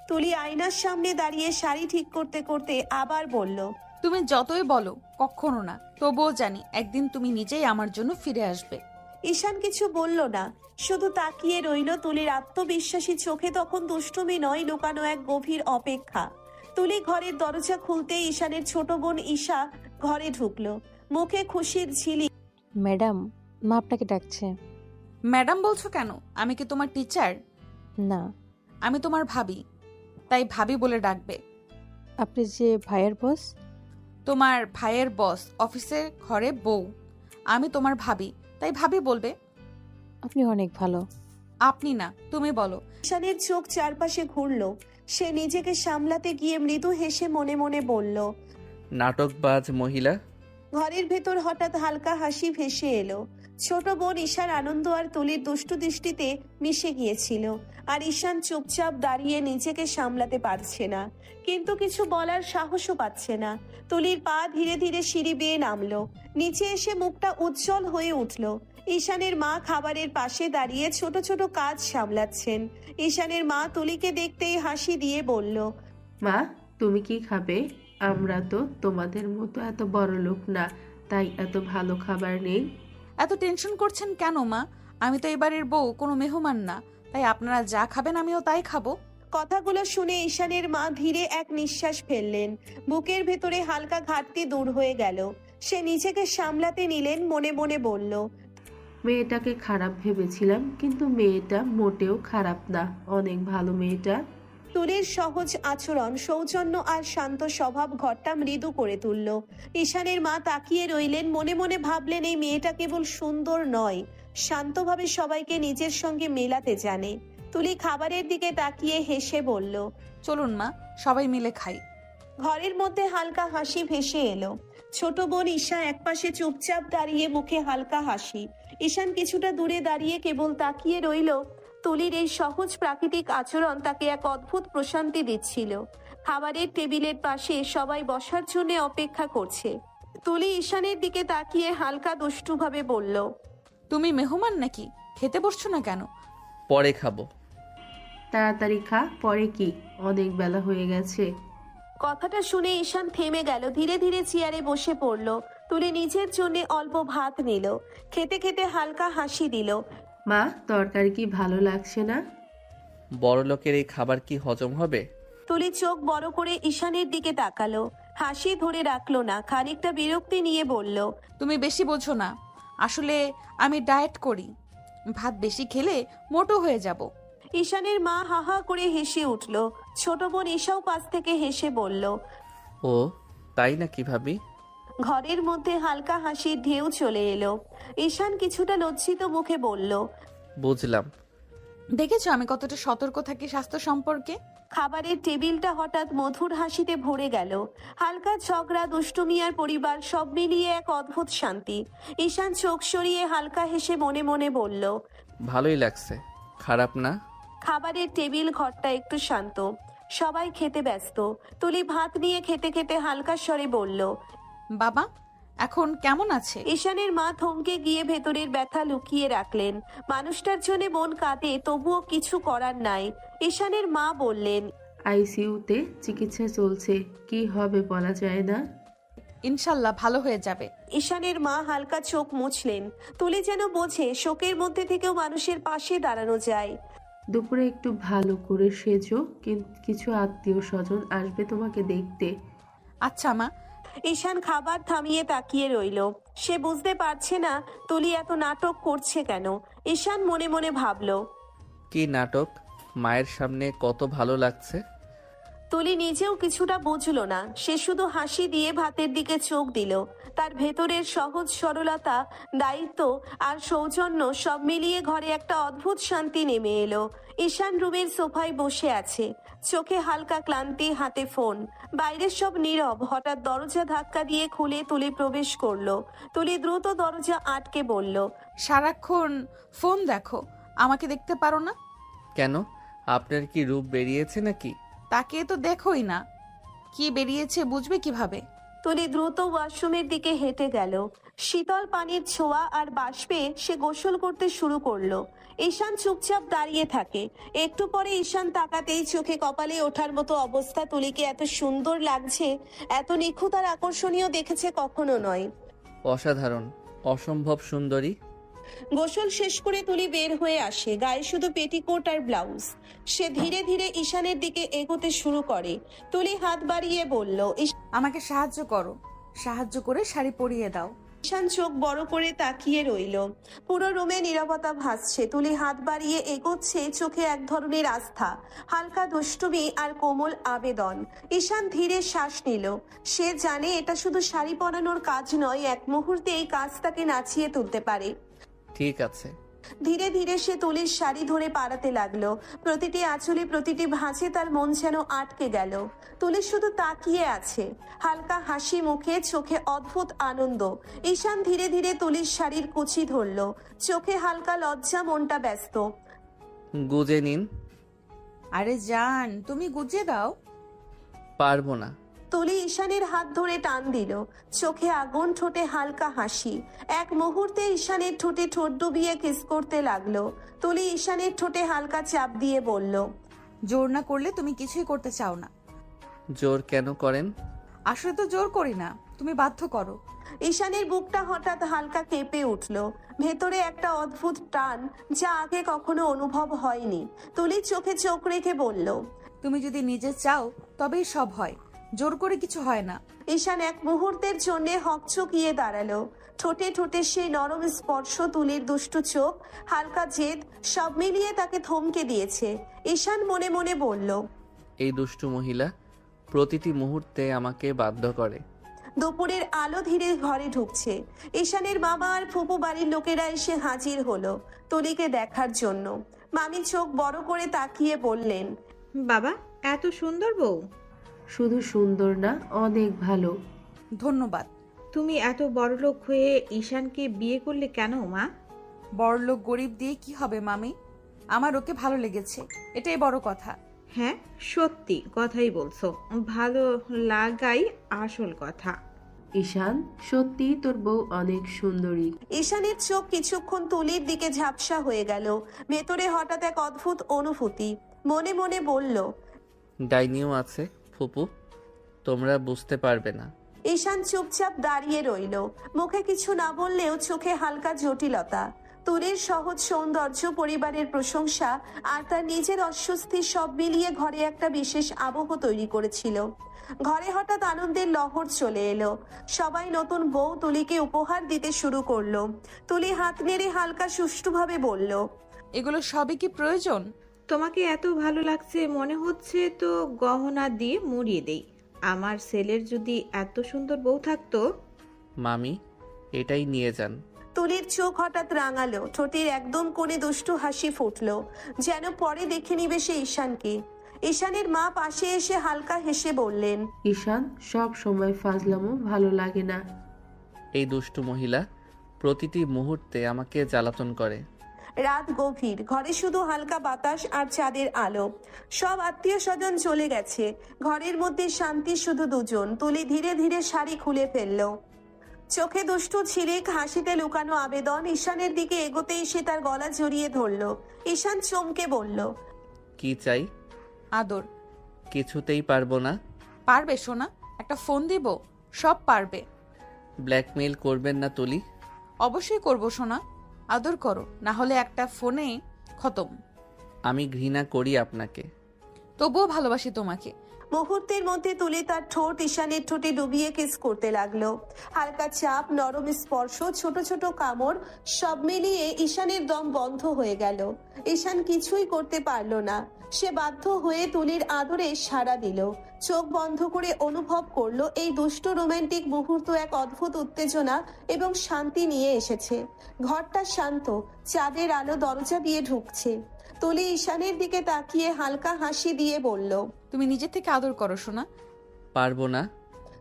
তুলি আয়নার সামনে দাঁড়িয়ে শাড়ি ঠিক করতে করতে আবার বলল, তুমি যতই বলো কখনো না, তবুও জানি একদিন তুমি নিজেই আমার জন্য ফিরে আসবে। ঈশান কিছু বলল না, শুধু তাকিয়ে রইল। তুলির আত্মবিশ্বাসী চোখে তখন দুষ্টুমি নয়, লুকানো এক গভীর অপেক্ষা। তুলি ঘরের দরজা খুলতে ঈশানের ছোট বোন ঈশা ঘরে ঢুকলো, মুখে খুশির ঝিলি। ম্যাডাম, মা আপনাকে ডাকছে। ম্যাডাম বলছো কেন? আমি কি তোমার টিচার? না, আমি তোমার ভাবি, তাই ভাবি বলে ডাকবে। আপনি যে ভাইয়ের বস। তোমার ভাইয়ের বস অফিসের ঘরে বউ, আমি তোমার ভাবি, তাই ভাবি বলবে। আপনি অনেক ভালো। আপনি না, তুমি বলো। ঈশানের চোখ চারপাশে ঘুরলো। সে নিজেকে সামলাতে গিয়ে মৃদু হেসে মনে মনে বলল, নাটকবাজ মহিলা। ঘরের ভেতর হঠাৎ হালকা হাসি ভেসে এলো। ছোট বোন ঈশার আনন্দ আর তুলির দুষ্টু দৃষ্টিতে মিশে গিয়েছিল। আর ঈশান চুপচাপ দাঁড়িয়ে নিজেকে সামলাতে পারছে না, কিন্তু কিছু বলার সাহসও পাচ্ছে না। তুলির পা ধীরে ধীরে সিঁড়ি বেয়ে নামলো। নিচে এসে মুখটা উজ্জ্বল হয়ে উঠল। ঈশানের মা খাবারের পাশে দাঁড়িয়ে ছোট ছোট কাজ সামলাচ্ছেন। ঈশানের মা তুলিকে দেখতেই হাসি দিয়ে বলল, মা, তুমি কি খাবে? আমরা তো তোমাদের মতো এত বড় লোক না, তাই এত ভালো খাবার নেই। এত টেনশন করছেন কেন মা? আমি তো এবারের বউ, কোনো মেহমান না, তাই আপনারা যা খাবেন আমিও তাই খাবো। কথাগুলো শুনে ঈশানের মা ধীরে এক নিঃশ্বাস ফেললেন। বুকের ভেতরে হালকা ঘাটতি দূর হয়ে গেল। সে নিজেকে সামলাতে নিলেন, মনে মনে বলল, মেয়েটাকে খারাপ ভেবেছিলাম, কিন্তু মেয়েটা মোটেও খারাপ না, অনেক ভালো মেয়েটা। তুলির সহজ আচরণ, সৌজন্য আর শান্ত স্বভাব ঘরটা মৃদু করে তুলল। ঈশানের মা তাকিয়ে রইলেন, মনে মনে ভাবলেন এই মেয়েটা কেবল সুন্দর নয়, শান্তভাবে সবাইকে নিজের সঙ্গে মেলাতে জানে। তুলি খাবারের দিকে তাকিয়ে হেসে বলল, চলুন মা, সবাই মিলে খাই। ঘরের মধ্যে হালকা হাসি ভেসে এলো। ছোট বোন ঈশা একপাশে চুপচাপ দাঁড়িয়ে, মুখে হালকা হাসি। ঈশান কিছুটা দূরে দাঁড়িয়ে কেবল তাকিয়ে রইল। তুলির এই সহজ প্রাকৃতিক আচরণ তাকে এক অদ্ভুত প্রশান্তি দিচ্ছিল। খাবারের টেবিলের পাশে সবাই বসার জন্য অপেক্ষা করছে। তুলি ঈশানের দিকে তাকিয়ে হালকা দুষ্টুভাবে বলল, তুমি মেহমান নাকি? খেতে বসছো না কেন? পরে খাবো। তাড়াতাড়ি খা, পরে কি? অনেক বেলা হয়ে গেছে। কথাটা শুনে ঈশান থেমে গেল, ধীরে ধীরে চেয়ারে বসে পড়ল। তুলি নিজের জন্য অল্প ভাত নিল, খেতে খেতে হালকা হাসি দিল। মা, তরকারি কি ভালো লাগছে না? বড় লোকের এই খাবার কি হজম হবে? তুলি চোখ বড় করে ঈশানের দিকে তাকালো, হাসি ধরে রাখলো না, খানিকটা বিরক্তি নিয়ে বলল, তুমি বেশি বোঝো না। আসলে আমি ডায়েট করি, ভাত বেশি খেলে মোটো হয়ে যাব। ঈশানের মা হা হা করে হেসে উঠল। ছোট বোন ঈশাও পাশ থেকে হেসে বলল। ও তাই নাকি ভাবি? ঘরের মধ্যে হালকা হাসির ঢেউ চলে এলো। ঈশান কিছুটা লজ্জিত মুখে বলল, বুঝলাম। দেখেছো আমি কতটা সতর্ক থাকি স্বাস্থ্য সম্পর্কে। খাবারের টেবিলটা হঠাৎ মধুর হাসিতে ভরে গেল। হালকা ঝগড়া, দুষ্টুমি আর পরিবার সব মিলিয়ে এক অদ্ভুত শান্তি। ঈশান চোখ সরিয়ে হালকা হেসে মনে মনে বলল, ভালোই লাগছে, খারাপ না। খাবারের টেবিল ঘরটা একটু শান্ত, সবাই খেতে ব্যস্ত। তুলি ভাত নিয়ে খেতে খেতে হালকা স্বরে বলল, বাবা এখন কেমন আছে? ঈশানের মা থমকে গিয়ে ভেতরের ব্যথা লুকিয়ে রাখলেন। মানুষটার জন্য মন কাঁদে, তবুও কিছু করার নাই। ঈশানের মা বললেন, আইসিইউতে চিকিৎসা চলছে, কি হবে বলা যায় না। ইনশাল্লাহ ভালো হয়ে যাবে। ঈশানের মা হালকা চোখ মুছলেন। তুলি যেন বোঝে শোকের মধ্যে থেকেও মানুষের পাশে দাঁড়ানো যায়। দুপুরে একটু ভালো করে সেজো, কিছু আত্মীয় স্বজন আসবে তোমাকে দেখতে। আচ্ছা মা। ঈশান খাবার থামিয়ে তাকিয়ে রইল। সে বুঝতে পারছে না তুলি এত নাটক করছে কেন। ঈশান মনে মনে ভাবল, কি নাটক? মায়ের সামনে কত ভালো লাগছে। তুলি নিজেও কিছুটা বুঝলো না। সে শুধু হাসি দিয়ে ভাতের দিকে চোখ দিল। তার ভেতরের সহজ সরলতা, দায়িত্ব আর সৌজন্য সব মিলিয়ে ঘরে একটা অদ্ভুত শান্তি নেমে এলো। ঈশান রুমের সোফায় বসে আছে, চোখে হালকা ক্লান্তি, হাতে ফোন। বাইরের সব নীরব। হঠাৎ দরজা ধাক্কা দিয়ে খুলে তুলি প্রবেশ করলো। তুলি দ্রুত দরজা আটকে বলল, সারাক্ষণ ফোন দেখো, আমাকে দেখতে পারো না? কেন, আপনার কি রূপ বেরিয়েছে নাকি? তাকে তো দেখোই না, কি বেরিয়েছে বুঝবে কিভাবে? তুলি দ্রুত ওয়াশরুমের দিকে হেঁটে গেল। শীতল পানির ছোঁয়া আর বাষ্পে সে গোসল করতে শুরু করলো। ঈশান চুপচাপ দাঁড়িয়ে থাকে। একটু পরে ঈশান তাকাতেই চোখে কপালে ওঠার মতো অবস্থা। তুলিকে এত সুন্দর লাগছে, এত নিখুঁত আর আকর্ষণীয় দেখেছে কখনো নয়। অসাধারণ, অসম্ভব সুন্দরী। গোসল শেষ করে তুলি বের হয়ে আসে, গায়ে শুধু পেটিকোট আর ব্লাউজ। সে ধীরে ধীরে ঈশানের দিকে এগোতে শুরু করে। তুলি হাত বাড়িয়ে বলল, আমাকে সাহায্য করো, সাহায্য করে শাড়ি পরিয়ে দাও। ঈশান চোখ বড় করে তাকিয়ে রইল। পুরো রুমে নীরবতা ভাসছে। তুলি হাত বাড়িয়ে এগোচ্ছে, চোখে এক ধরনের আস্থা, হালকা দুষ্টুমি আর কোমল আবেদন। ঈশান ধীরে শ্বাস নিল। সে জানে এটা শুধু শাড়ি পরানোর কাজ নয়, এক মুহূর্তে এই কাজ তাকে নাচিয়ে তুলতে পারে। ঠিক আছে। ধীরে ধীরে সে তুলির শাড়ি ধরে পাড়াতে লাগলো। প্রতিটি আঁচলে, প্রতিটি ভাঁজে তার মন যেন আটকে গেল। তুলি শুধু তাকিয়ে আছে, হালকা হাসি মুখে, চোখে অদ্ভুত আনন্দ। ঈশান ধীরে ধীরে তুলির শাড়ির কুচি ধরলো, চোখে হালকা লজ্জা, মনটা ব্যস্ত। গুজে নিন। আরে জান, তুমি গুজিয়ে দাও। পারবো না। তুলি ঈশানের হাত ধরে টান দিল, চোখে আগুন, ঠোঁটে হালকা হাসি। এক মুহূর্তে ঈশানের ঠোঁটে ঠোঁট ডুবিয়ে কিস করতে লাগলো। তুলি ঈশানের ঠোঁটে হালকা চাপ দিয়ে বলল, জোর না করলে তুমি কিছুই করতে চাও না। জোর কেন করেন? আসলে তো জোর করি না, তুমি বাধ্য করো। ঈশানের বুকটা হঠাৎ হালকা কেঁপে উঠল। ভেতরে একটা অদ্ভুত টান, যা আগে কখনো অনুভব হয়নি। তুলি চোখে চোখ রেখে বলল, তুমি যদি নিজে চাও তবেই সব হয়, জোর করে কিছু হয় না। ঈশান এক মুহূর্তের জন্য হকচকিয়ে দাঁড়ালো। ঠোঁটে ঠোঁটে সেই নরম স্পর্শ, তুলির দুষ্টু চোখ, হালকা জেদ, সব মিলিয়ে তাকে থমকে দিয়েছে। ঈশান মনে মনে বলল, এই দুষ্টু মহিলা প্রতিটি মুহূর্তে আমাকে বাধ্য করে। দুপুরের আলো ধীরে ঘরে ঢুকছে। ঈশানের মামা আর ফুপু বাড়ির লোকেরা এসে হাজির হলো তুলিকে দেখার জন্য। মামি চোখ বড় করে তাকিয়ে বললেন, বাবা, এত সুন্দর বউ। শুধু সুন্দর না, অনেক ভালো। ধন্যবাদ। তুমি এত বড়লোক হয়ে ঈশানকে বিয়ে করলে কেন মা? বড়লোক গরিব দিয়ে কি হবে মামি, আমার ওকে ভালো লেগেছে, এটাই বড় কথা। হ্যাঁ, সত্যি কথাই বলছো, ভালো লাগাই আসল কথা। ঈশান, সত্যি তোর বউ অনেক সুন্দরী। ঈশানের চোখ কিছুক্ষণ তুলির দিকে ঝাপসা হয়ে গেল। ভেতরে হঠাৎ এক অদ্ভুত অনুভূতি। মনে মনে বলল, ডাইনিও আছে ফুপু, তোমরা বুঝতে পারবে না। ঈশান চুপচাপ দাঁড়িয়ে রইল, মুখে কিছু না বললেও চোখে হালকা জটিলতা। তুলির সহজ সৌন্দর্য, পরিবারের প্রশংসা আর তার নিজের অস্বস্তি সব মিলিয়ে ঘরে একটা বিশেষ আবহ তৈরি করেছিল। ঘরে হঠাৎ আনন্দের লহর চলে এলো। সবাই নতুন বউ তুলিকে উপহার দিতে শুরু করলো। তুলি হাত নেড়ে হালকা সুষ্ঠুভাবে বলল, এগুলো সবই কি প্রয়োজন? তোমাকে এত ভালো লাগছে মনে হচ্ছে তো গহনা দিয়ে মুড়িয়ে দেই। আমার ছেলের যদি এত সুন্দর বউ থাকতো। মামি, এটাই নিয়ে যান। তুলির চোখ হঠাৎ রাঙালো, ঠোঁটের একদম কোণে দুষ্টু হাসি ফুটলো, যেন পরে দেখে নিবে সে ঈশানকে। ঈশানের মা পাশে এসে হালকা হেসে বললেন, ঈশান, সব সময় ফাজলামো ভালো লাগে না। এই দুষ্টু মহিলা প্রতিটি মুহূর্তে আমাকে জ্বালাতন করে। রাত গভীর, ঘরে শুধু হালকা বাতাস আর চাঁদের আলো। সব আত্মীয় স্বজন চলে গেছে, ঘরের মধ্যে শান্তি, শুধু দুজন। তুলি ধীরে ধীরে শাড়ি খুলে ফেললো, চোখে দুষ্টু ছিরিক, হাসিতে লুকানো আবেদন। ঈশানের দিকে এগোতেই সে তার গলা জড়িয়ে ধরলো। ঈশান চমকে বলল, কি চাই? আদর। কিছুতেই পারবো না। পারবে সোনা, একটা ফোন দিব, সব পারবে। ব্ল্যাকমেইল করবেন না তুলি? অবশ্যই করব সোনা, আদর করো, না হলে একটা ফোনে খতম। আমি ঘৃণা করি আপনাকে। তবুও ভালোবাসি তোমাকে। মুহূর্তের মধ্যে তুলি তার ঠোঁট ঈশানের ঠোঁটে ডুবিয়ে কিস করতে লাগলো। হালকা চাপ, নরম স্পর্শ, ছোট ছোট কামড়, সব মিলিয়ে ঈশানের দম বন্ধ হয়ে গেল। ঈশান কিছুই করতে পারল না। সে বাধ্য হয়ে তুলির আদরে সাড়া দিল। চোখ বন্ধ করে অনুভব করলো এই দুষ্ট রোমান্টিক মুহূর্ত এক অদ্ভুত উত্তেজনা এবং শান্তি নিয়ে এসেছে। ঘরটা শান্ত, চাঁদের আলো দরজা দিয়ে ঢুকছে। তুলি ঈশানের দিকে তাকিয়ে হালকা হাসি দিয়ে বলল, তুমি নিজে থেকে আদর করো সোনা। পারবো না।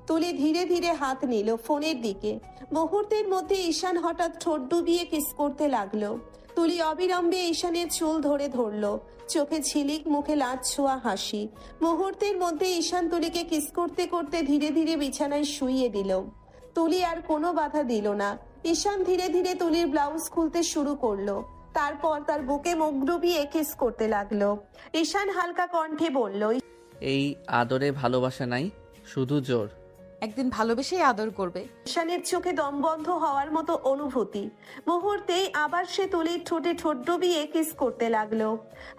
তুলি ধীরে ধীরে হাত নিল ফোনের দিকে। মুহূর্তের মধ্যে ঈশান হঠাৎ ঠোঁট ডুবিয়ে কিস করতে লাগলো। তুলি অবিলম্বে ঈশানের চুল ধরে ধরলো, চোখে ঝিলিক, মুখে লাজ ছোঁয়া হাসি। মুহূর্তের মধ্যে ঈশান তুলিকে কিস করতে করতে ধীরে ধীরে বিছানায় শুইয়ে দিল। তুলি আর কোনো বাধা দিল না। ঈশান ধীরে ধীরে তুলির ব্লাউজ খুলতে শুরু করলো, তারপর তার বুকে মুখ ডুবিয়ে কিস করতে লাগলো। ঈশান হালকা কণ্ঠে বলল, এই আদরে ভালোবাসা নাই, শুধু জোর। একদিন ভালোবেসেই আদর করবে। ঈশানের চোখে দম বন্ধ হওয়ার মতো অনুভূতি। মুহূর্তেই আবার সে তুলির ঠোঁটে ঠোঁট ডুবিয়ে কিস করতে লাগলো।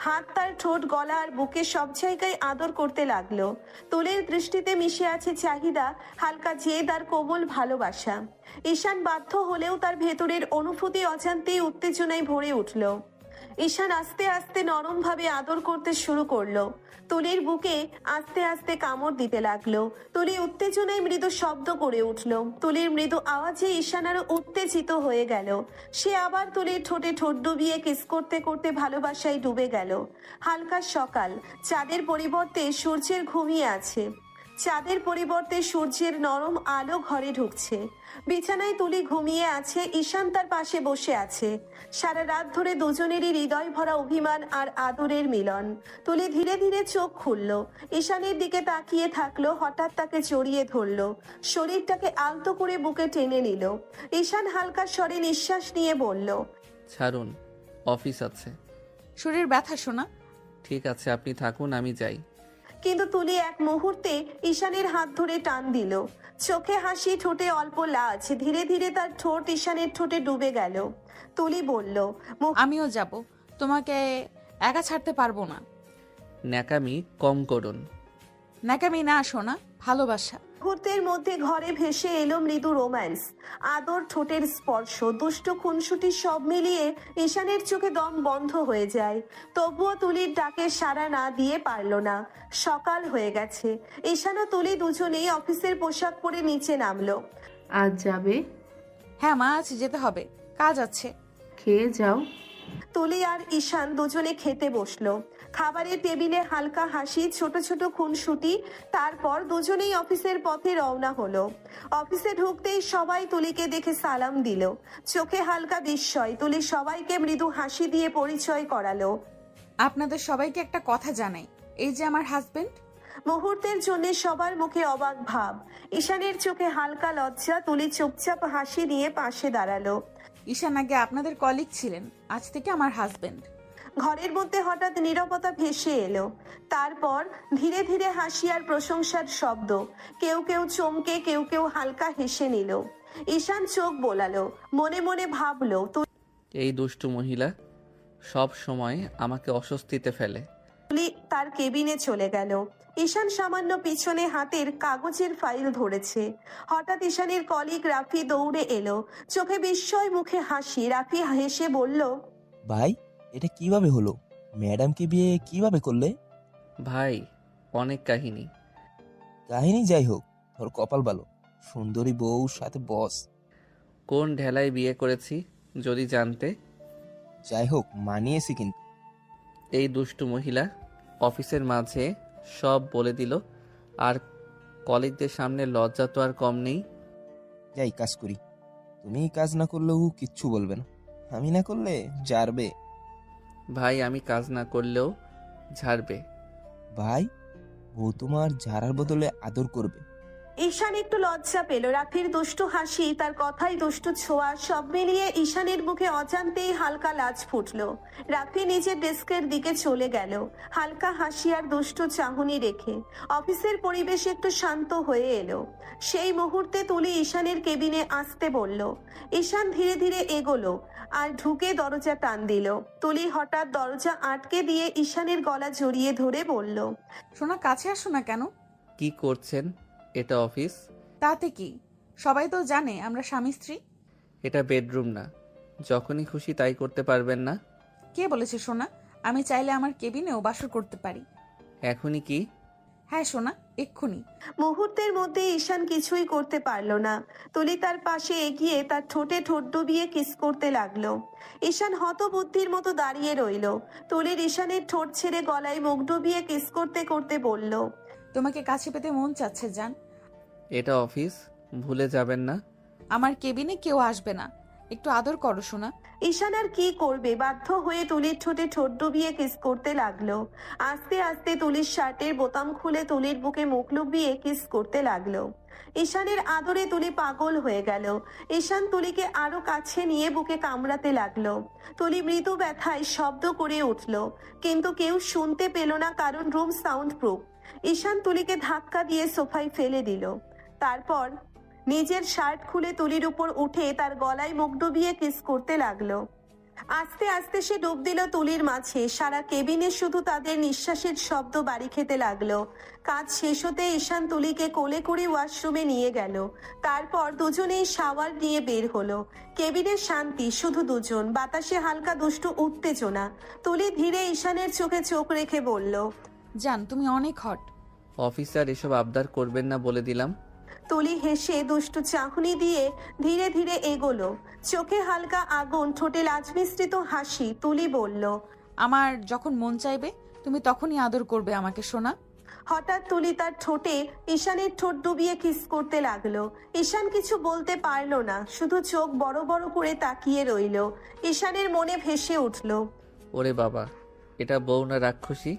হাত তার ঠোঁট, গলা আর বুকে সব জায়গায় আদর করতে লাগলো। তুলির দৃষ্টিতে মিশে আছে চাহিদা, হালকা জেদ আর কোমল ভালোবাসা। ঈশান বাধ্য হলেও তার ভেতরের অনুভূতি অজান্তেই উত্তেজনায় ভরে উঠল। ঈশান আস্তে আস্তে নরম ভাবে আদর করতে শুরু করলো। তুলির বুকে আস্তে আস্তে কামড় দিতে লাগলো। তুলি উত্তেজনায় মৃদু শব্দ করে উঠল। তুলির মৃদু আওয়াজে ঈশান আরো উত্তেজিত হয়ে গেল। সে আবার তুলির ঠোঁটে ঠোঁট ডুবিয়ে কিস করতে করতে ভালোবাসায় ডুবে গেল। হালকা সকাল, চাঁদের পরিবর্তে সূর্যের ঘুমিয়ে আছে। চাঁদের পরিবর্তে সূর্যের নরম আলো ঘরে ঢুকছে। বিছানায় তুলি ঘুমিয়ে আছে, ঈশান তার পাশে বসে আছে। সারা রাত ধরে দুজনেরই হৃদয় ভরা অভিমান আর আদরের মিলন। তুলি ধীরে ধীরে চোখ খুলল, ঈশানের দিকে তাকিয়ে থাকলো, হঠাৎ তাকে জড়িয়ে ধরলো, শরীরটাকে আলতো করে বুকে টেনে নিল। ঈশান হালকা স্বরে নিঃশ্বাস নিয়ে বলল, ছাড়ুন, অফিস আছে। শরীর ব্যথা সোনা। ঠিক আছে, আপনি থাকুন, আমি যাই। কিন্তু তুলি এক মুহূর্তে ঈশানের হাত ধরে টান দিল। চোখে হাসি, ঠোঁটে অল্প লাজ। ধীরে ধীরে তার ঠোঁট ঈশানের ঠোঁটে ডুবে গেল। তুলি বলল, আমিও যাব, তোমাকে একা ছাড়তে পারবো না। ন্যাকামি কম করুন। ন্যাকামি না সোনা, ভালোবাসা। মুহূর্তের মধ্যে ঘরে ভেসে এলো মৃদু রোম্যান্স, আদর, ঠোঁটের স্পর্শ, দুষ্ট খুনসুটি, সব মিলিয়ে ঈশানের চোখে দম বন্ধ হয়ে যায়। তবুও তুলির ডাকে সাড়া না দিয়ে পারল না। সকাল হয়ে গেছে। ঈশান ও তুলি দুজনেই অফিসের পোশাক পরে নিচে নামলো। আজ যাবে? হ্যাঁ মা, আজ যেতে হবে, কাজ আছে। খেয়ে যাও। তুলি আর ঈশান দুজনে খেতে বসলো। খাবারের টেবিলে হালকা হাসি, ছোট ছোট খুনসুটি। তারপর দুজনেই অফিসের পথে রওনা হলো। অফিসে ঢুকতেই সবাই তুলিকে দেখে সালাম দিল। চোখে হালকা বিস্ময়। তুলি সবাইকে মৃদু হাসি দিয়ে পরিচয় করালো। আপনাদের সবাইকে একটা কথা জানাই, এই যে আমার হাজবেন্ড। মুহূর্তের জন্য সবার মুখে অবাক ভাব। ঈশানের চোখে হালকা লজ্জা। তুলি চুপচাপ হাসি নিয়ে পাশে দাঁড়ালো। ঈশান আগে আপনাদের কলিগ ছিলেন, আজ থেকে আমার হাজবেন্ড। ঘরের মধ্যে হঠাৎ নীরবতা ভেসে এলো। তারপর ধীরে ধীরে হাসি আর প্রশংসার শব্দ। কেউ কেউ চমকে, কেউ কেউ হালকা হেসে নিল। ঈশান চোখ বোলালো, মনে মনে ভাবলো, এই দুষ্টু মহিলা সব সময় আমাকে অস্বস্তিতে ফেলে। তুলি তার কেবিনে চলে গেল। ঈশান সামান্য পিছনে হাতের কাগজের ফাইল ধরেছে। হঠাৎ ঈশানের কলিগ রাফি দৌড়ে এলো, চোখে বিস্ময়, মুখে হাসি। রাফি হেসে বলল, ভাই, এটা কিভাবে হলো? ম্যাডামকে বিয়ে কিভাবে করলে? ভাই, অনেক কাহিনী। কাহিনী যাই হোক, তোর কপাল ভালো, সুন্দরী বউ সাথে বস। কোন ঢেলায় বিয়ে করেছি যদি জানতে। যাই হোক, মানিয়েছি কিন্তু। এই দুষ্টু মহিলা অফিসের মাঝে সব বলে দিল, আর কলিগদের সামনে লজ্জা তো আর কম নেই। যাই কাজ করি, তুমি কাজ না করলেও কিচ্ছু বলবে না, আমি না করলে জারবে। ভাই, আমি কাজ না করলেও ঝাড়বে। ভাই, বউ তোমার ঝাড়ার বদলে আদর করবে। ঈশান একটু লজ্জা পেল। রাফির দুষ্টু হাসি, তার কথাই দুষ্টু ছোঁয়া, সব মিলিয়ে ঈশানের মুখে অজান্তেই হালকা লাজ ফুটলো। রাফি নিজের ডেস্কের দিকে চলে গেল, হালকা হাসি আর দুষ্টু চাহনি রেখে। অফিসের পরিবেশ একটু শান্ত হয়ে এলো। সেই মুহূর্তে তুলি ঈশানের কেবিনে আসতে বলল। ঈশান ধীরে ধীরে এগোলো আর ঢুকে দরজা টান দিল। তুলি হঠাৎ দরজা আটকে দিয়ে ঈশানের গলা জড়িয়ে ধরে বলল, সোনা কাছে আসো না কেন? কি করছেন? এটা অফিস। তাতে কি, সবাই তো জানে আমরা স্বামী স্ত্রী। এটা বেডরুম না, যখনই খুশি তাই করতে পারবেন না। কে বলেছে সোনা? আমি চাইলে আমার কেবিনেও বাসর করতে পারি। এখনই কি? হ্যাঁ সোনা, এক্ষুনি। মুহূর্তের মধ্যে ঈশান কিছুই করতে পারল না। তুলি তার পাশে এগিয়ে তার ঠোঁটে ঠোঁট ডুবিয়ে কিস করতে লাগলো। ঈশান হতবুদ্ধির মতো দাঁড়িয়ে রইল। তুলির ঈশানের ঠোঁট ছেড়ে গলায় মুখ ডুবিয়ে কিস করতে করতে বলল, তোমাকে কাছে পেতে মন চাচ্ছে জান। এটা অফিস, ভুলে যাবেন না। আমার কেবিনে কেউ আসবে না, একটু আদর করো সোনা। ঈশান আর কি করবে, বাধ্য হয়ে তুলির ঠোঁটে ঠোঁট ডুবিয়ে কিস করতে লাগলো। আস্তে আস্তে তুলির শার্টের বোতাম খুলে তুলির বুকে মুখ ডুবিয়ে কিস করতে লাগলো। ঈশানের আদরে তুলি পাগল হয়ে গেল। ঈশান তুলিকে আরো কাছে নিয়ে বুকে কামড়াতে লাগলো। তুলি মৃদু ব্যথায় শব্দ করে উঠল, কিন্তু কেউ শুনতে পেল না, কারণ রুম সাউন্ড প্রুফ। ঈশান তুলিকে ধাক্কা দিয়ে সোফায় ফেলে দিল। তারপর নিজের শার্ট খুলে তুলির উপর উঠে তার গলায় মুখ ডুবিয়ে কিস করতে লাগলো। আস্তে আস্তে সে ডুব দিল তুলির মাঝে। সারা কেবিনে শুধু তাদের নিঃশ্বাসের শব্দ বাড়ি খেতে লাগলো। কাজ শেষ হতে ঈশান তুলিকে কোলে করে ওয়াশরুমে নিয়ে গেল। তারপর দুজনেই শাওয়ার নিয়ে বের হলো। কেবিনের শান্তি, শুধু দুজন, বাতাসে হালকা দুষ্টু উত্তেজনা। তুলি ধীরে ঈশানের চোখে চোখ রেখে বলল, জান তুমি অনেক হট। অফিসার এসব আবদার করবেন না বলে দিলাম। তুলি হেসে দুষ্টু চাহনি দিয়ে ধীরে ধীরে এগোলো। চোখে হালকা আগুন, ঠোঁটে লাজ মিশ্রিত হাসি। তুলি বলল, আমার যখন মন চাইবে তুমি তখনই আদর করবে আমাকে সোনা। হঠাৎ তুলি তার ঠোঁটে ঈশানের ঠোঁট ডুবিয়ে কিস করতে লাগলো। ঈশান কিছু বলতে পারলো না, শুধু চোখ বড় বড় করে তাকিয়ে রইল। ঈশানের মনে ভেসে উঠল, ওরে বাবা, এটা বউ না রাক্ষসী,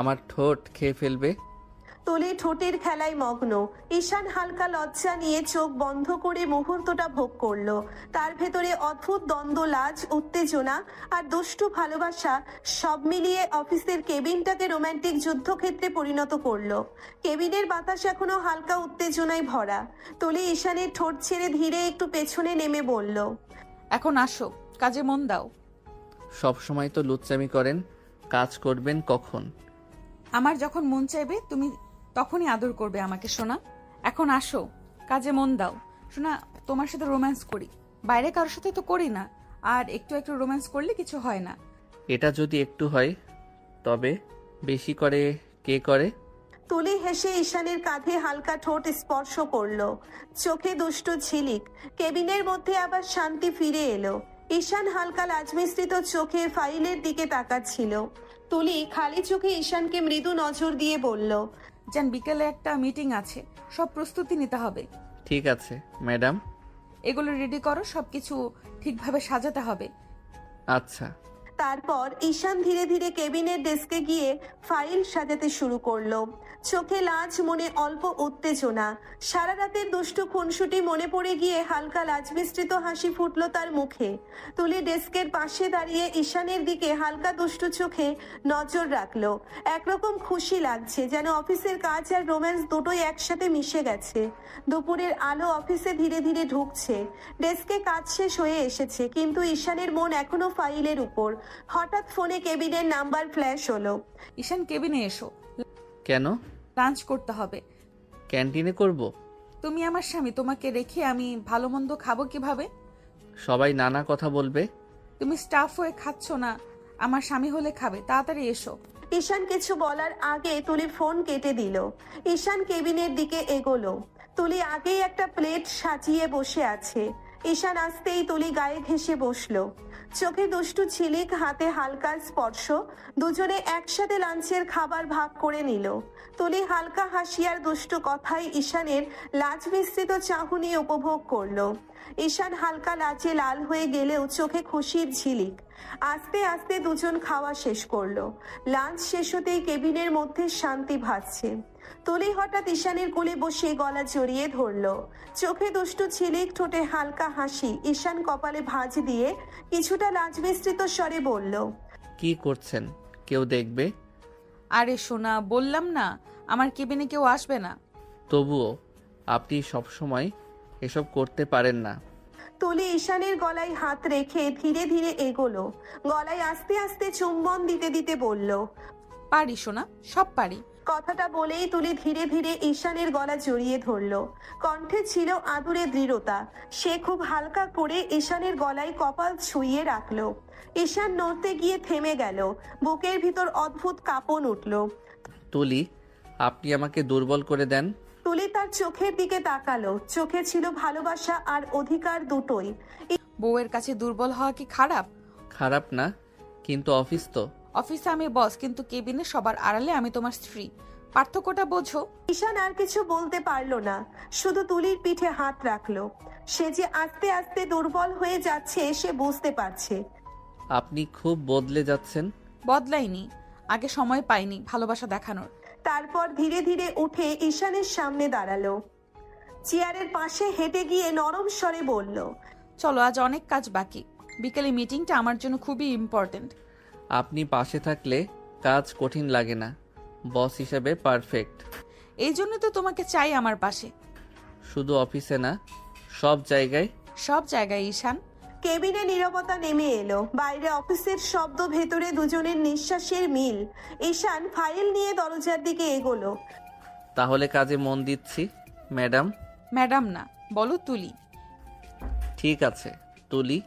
আমার ঠোঁট খেয়ে ফেলবে। তুলি ঠোঁটের খেলায় মগ্ন। ঈশান হালকা লজ্জা নিয়ে চোখ বন্ধ করে মুহূর্তটা ভোগ করলো। তার ভেতরে অদ্ভুত দ্বন্দ্ব, লাজ, উত্তেজনা আর দুষ্টু ভালোবাসা সব মিলিয়ে অফিসের কেবিনটাকে রোমান্টিক যুদ্ধক্ষেত্রে পরিণত করলো। কেবিনের বাতাস এখনো হালকা উত্তেজনায় ভরা। তুলি ঈশানের ঠোঁট ছেড়ে ধীরে একটু পেছনে নেমে বলল, এখন আসো, কাজে মন দাও। সব সময় তো লুচ্চামি করেন, কাজ করবেন কখন? আমার যখন মন চাইবে তুমি তখনই আদর করবে আমাকে সোনা। এখন আসো, কাজে মন দাও। সোনা, তোমার সাথে রোম্যান্স করি, বাইরে কারোর সাথে তো করি না, আর একটু একটু রোম্যান্স করলে কিছু হয় না। এটা যদি একটু হয়, তবে বেশি করে কে করে? তুলি হেসে ঈশানের কাঁধে হালকা ঠোঁট স্পর্শ করলো। চোখে দুষ্টু ঝিলিক। কেবিনের মধ্যে আবার শান্তি ফিরে এলো। ঈশান হালকা লাজমিশ্রিত চোখে ফাইলের দিকে তাকাচ্ছিল। তুলি খালি চোখে ঈশানকে মৃদু নজর দিয়ে বলল, জান বিকেলে একটা মিটিং আছে, সব প্রস্তুতি নিতে হবে। ঠিক আছে ম্যাডাম। এগুলো রেডি করো, সবকিছু ঠিকভাবে সাজাতে হবে। আচ্ছা। তারপর ঈশান ধীরে ধীরে কেবিনের ডেস্কে গিয়ে ফাইল সাজাতে শুরু করলো। চোখে লাজ, মনে অল্প উত্তেজনা। সারা রাতের দুষ্টু খুনসুটি মনে পড়ে গিয়ে হালকা লাজ মিশ্রিত হাসি ফুটলো তার মুখে। তুলি ডেস্কের পাশে দাঁড়িয়ে ঈশানের দিকে হালকা দুষ্টু চোখে নজর রাখলো। একরকম খুশি লাগছে, যেন অফিসের কাজ আর রোম্যান্স দুটোই একসাথে মিশে গেছে। দুপুরের আলো অফিসে ধীরে ধীরে ঢুকছে। ডেস্কে কাজ শেষ হয়ে এসেছে, কিন্তু ঈশানের মন এখনো ফাইলের উপর। হঠাৎ ফোনে কেবিনের নাম্বার ফ্ল্যাশ হলো। ঈশান কেবিনে এসো, কেন? লাঞ্চ করতে হবে। ক্যান্টিনে করব? তুমি আমার স্বামী, তোমাকে রেখে আমি ভালো মন্দ খাবো কিভাবে? সবাই নানা কথা বলবে। তুমি স্টাফ হয়ে খাচ্ছ না, আমার স্বামী হলে খাবে, তাড়াতাড়ি এসো। ঈশান কিছু বলার আগে তুলি ফোন কেটে দিল। ঈশান কেবিনের দিকে এগোলো। তুলি আগেই একটা প্লেট সাজিয়ে বসে আছে। ঈশান আসতেই তুলি গায়ে ঘেঁষে বসলো। চোখে দুষ্টু ঝিলিক, হাতে হালকা স্পর্শ। দুজনে একসাথে লাঞ্চের খাবার ভাগ করে নিল। তুলি হালকা হাসি আর দুষ্টু কথায় ঈশানের লাজ মিশ্রিত চাহনি উপভোগ করলো। ঈশান হালকা লাজে লাল হয়ে গেলেও চোখে খুশির ঝিলিক। আস্তে আস্তে দুজন খাওয়া শেষ করলো। লাঞ্চ শেষ হতেই কেবিনের মধ্যে শান্তি ভাসছে। তুলি হঠাৎ ঈশানের কোলে বসে গলা জড়িয়ে ধরলো। চোখে দুষ্টু ঝিলিক, ঠোঁটে হালকা হাসি। ঈশান কপালে ভাঁজ দিয়ে কিছুটা লাজ মিশ্রিত স্বরে বলল, কি করছেন? কেউ দেখবে? আরে সোনা, বললাম না আমার কেবিনে কেউ আসবে না। তবুও আপনি সবসময় এসব করতে পারেন না। তুলি ঈশানের গলায় হাত রেখে ধীরে ধীরে এগোলো। গলায় আস্তে আস্তে চুম্বন দিতে দিতে বলল, পারি সোনা, সব পারি। কথাটা বলেই তুলি ধীরে ধীরে ঈশানের গলা জড়িয়ে ধরলো। কণ্ঠে ছিল আদুরে দৃঢ়তা। সে খুব হালকা করে ঈশানের গলায় কপাল ছুঁয়ে রাখলো। ঈশান নড়তে গিয়ে থেমে গেল। বুকের ভিতর অদ্ভুত কাঁপন উঠল। তুলি, আপনি আমাকে দুর্বল করে দেন। তুলি তার চোখের দিকে তাকালো। চোখে ছিল ভালোবাসা আর অধিকার দুটোই। বউয়ের কাছে দুর্বল হওয়া কি খারাপ? খারাপ না, কিন্তু অফিস তো। অফিসে আমি বস, কিন্তু কেবিনে সবার আড়ালে আমি তোমার স্ত্রী। পার্থক্যটা বোঝো। ঈশান আর কিছু বলতে পারলো না, শুধু তুলির পিঠে হাত রাখলো। সে যে আস্তে আস্তে দুর্বল হয়ে যাচ্ছে সে বুঝতে পারছে। আপনি খুব বদলে যাচ্ছেন। বদলাইনি, আগে সময় পাইনি ভালোবাসা দেখানোর। তারপর ধীরে ধীরে উঠে ঈশানের সামনে দাঁড়ালো। চেয়ারের পাশে হেঁটে গিয়ে নরম স্বরে বলল, চলো, আজ অনেক কাজ বাকি। বিকেলে মিটিংটা আমার জন্য খুবই ইম্পর্টেন্ট। আপনি পাশে থাকলে কাজ কঠিন লাগে না। বস হিসেবে পারফেক্ট। এই জন্য তো তোমাকে চাই আমার পাশে। শুধু অফিসে না, সব জায়গায়। সব জায়গায় ঈশান। কেবিনে নীরবতা নেমে এলো। বাইরে অফিসের শব্দ, ভেতরে দুজনের নিঃশ্বাসের মিল। ঈশান ফাইল নিয়ে দরজার দিকে এগোলো। তাহলে কাজে মন দিচ্ছি ম্যাডাম। ম্যাডাম না, বলো তুলি। ঠিক আছে তুলি।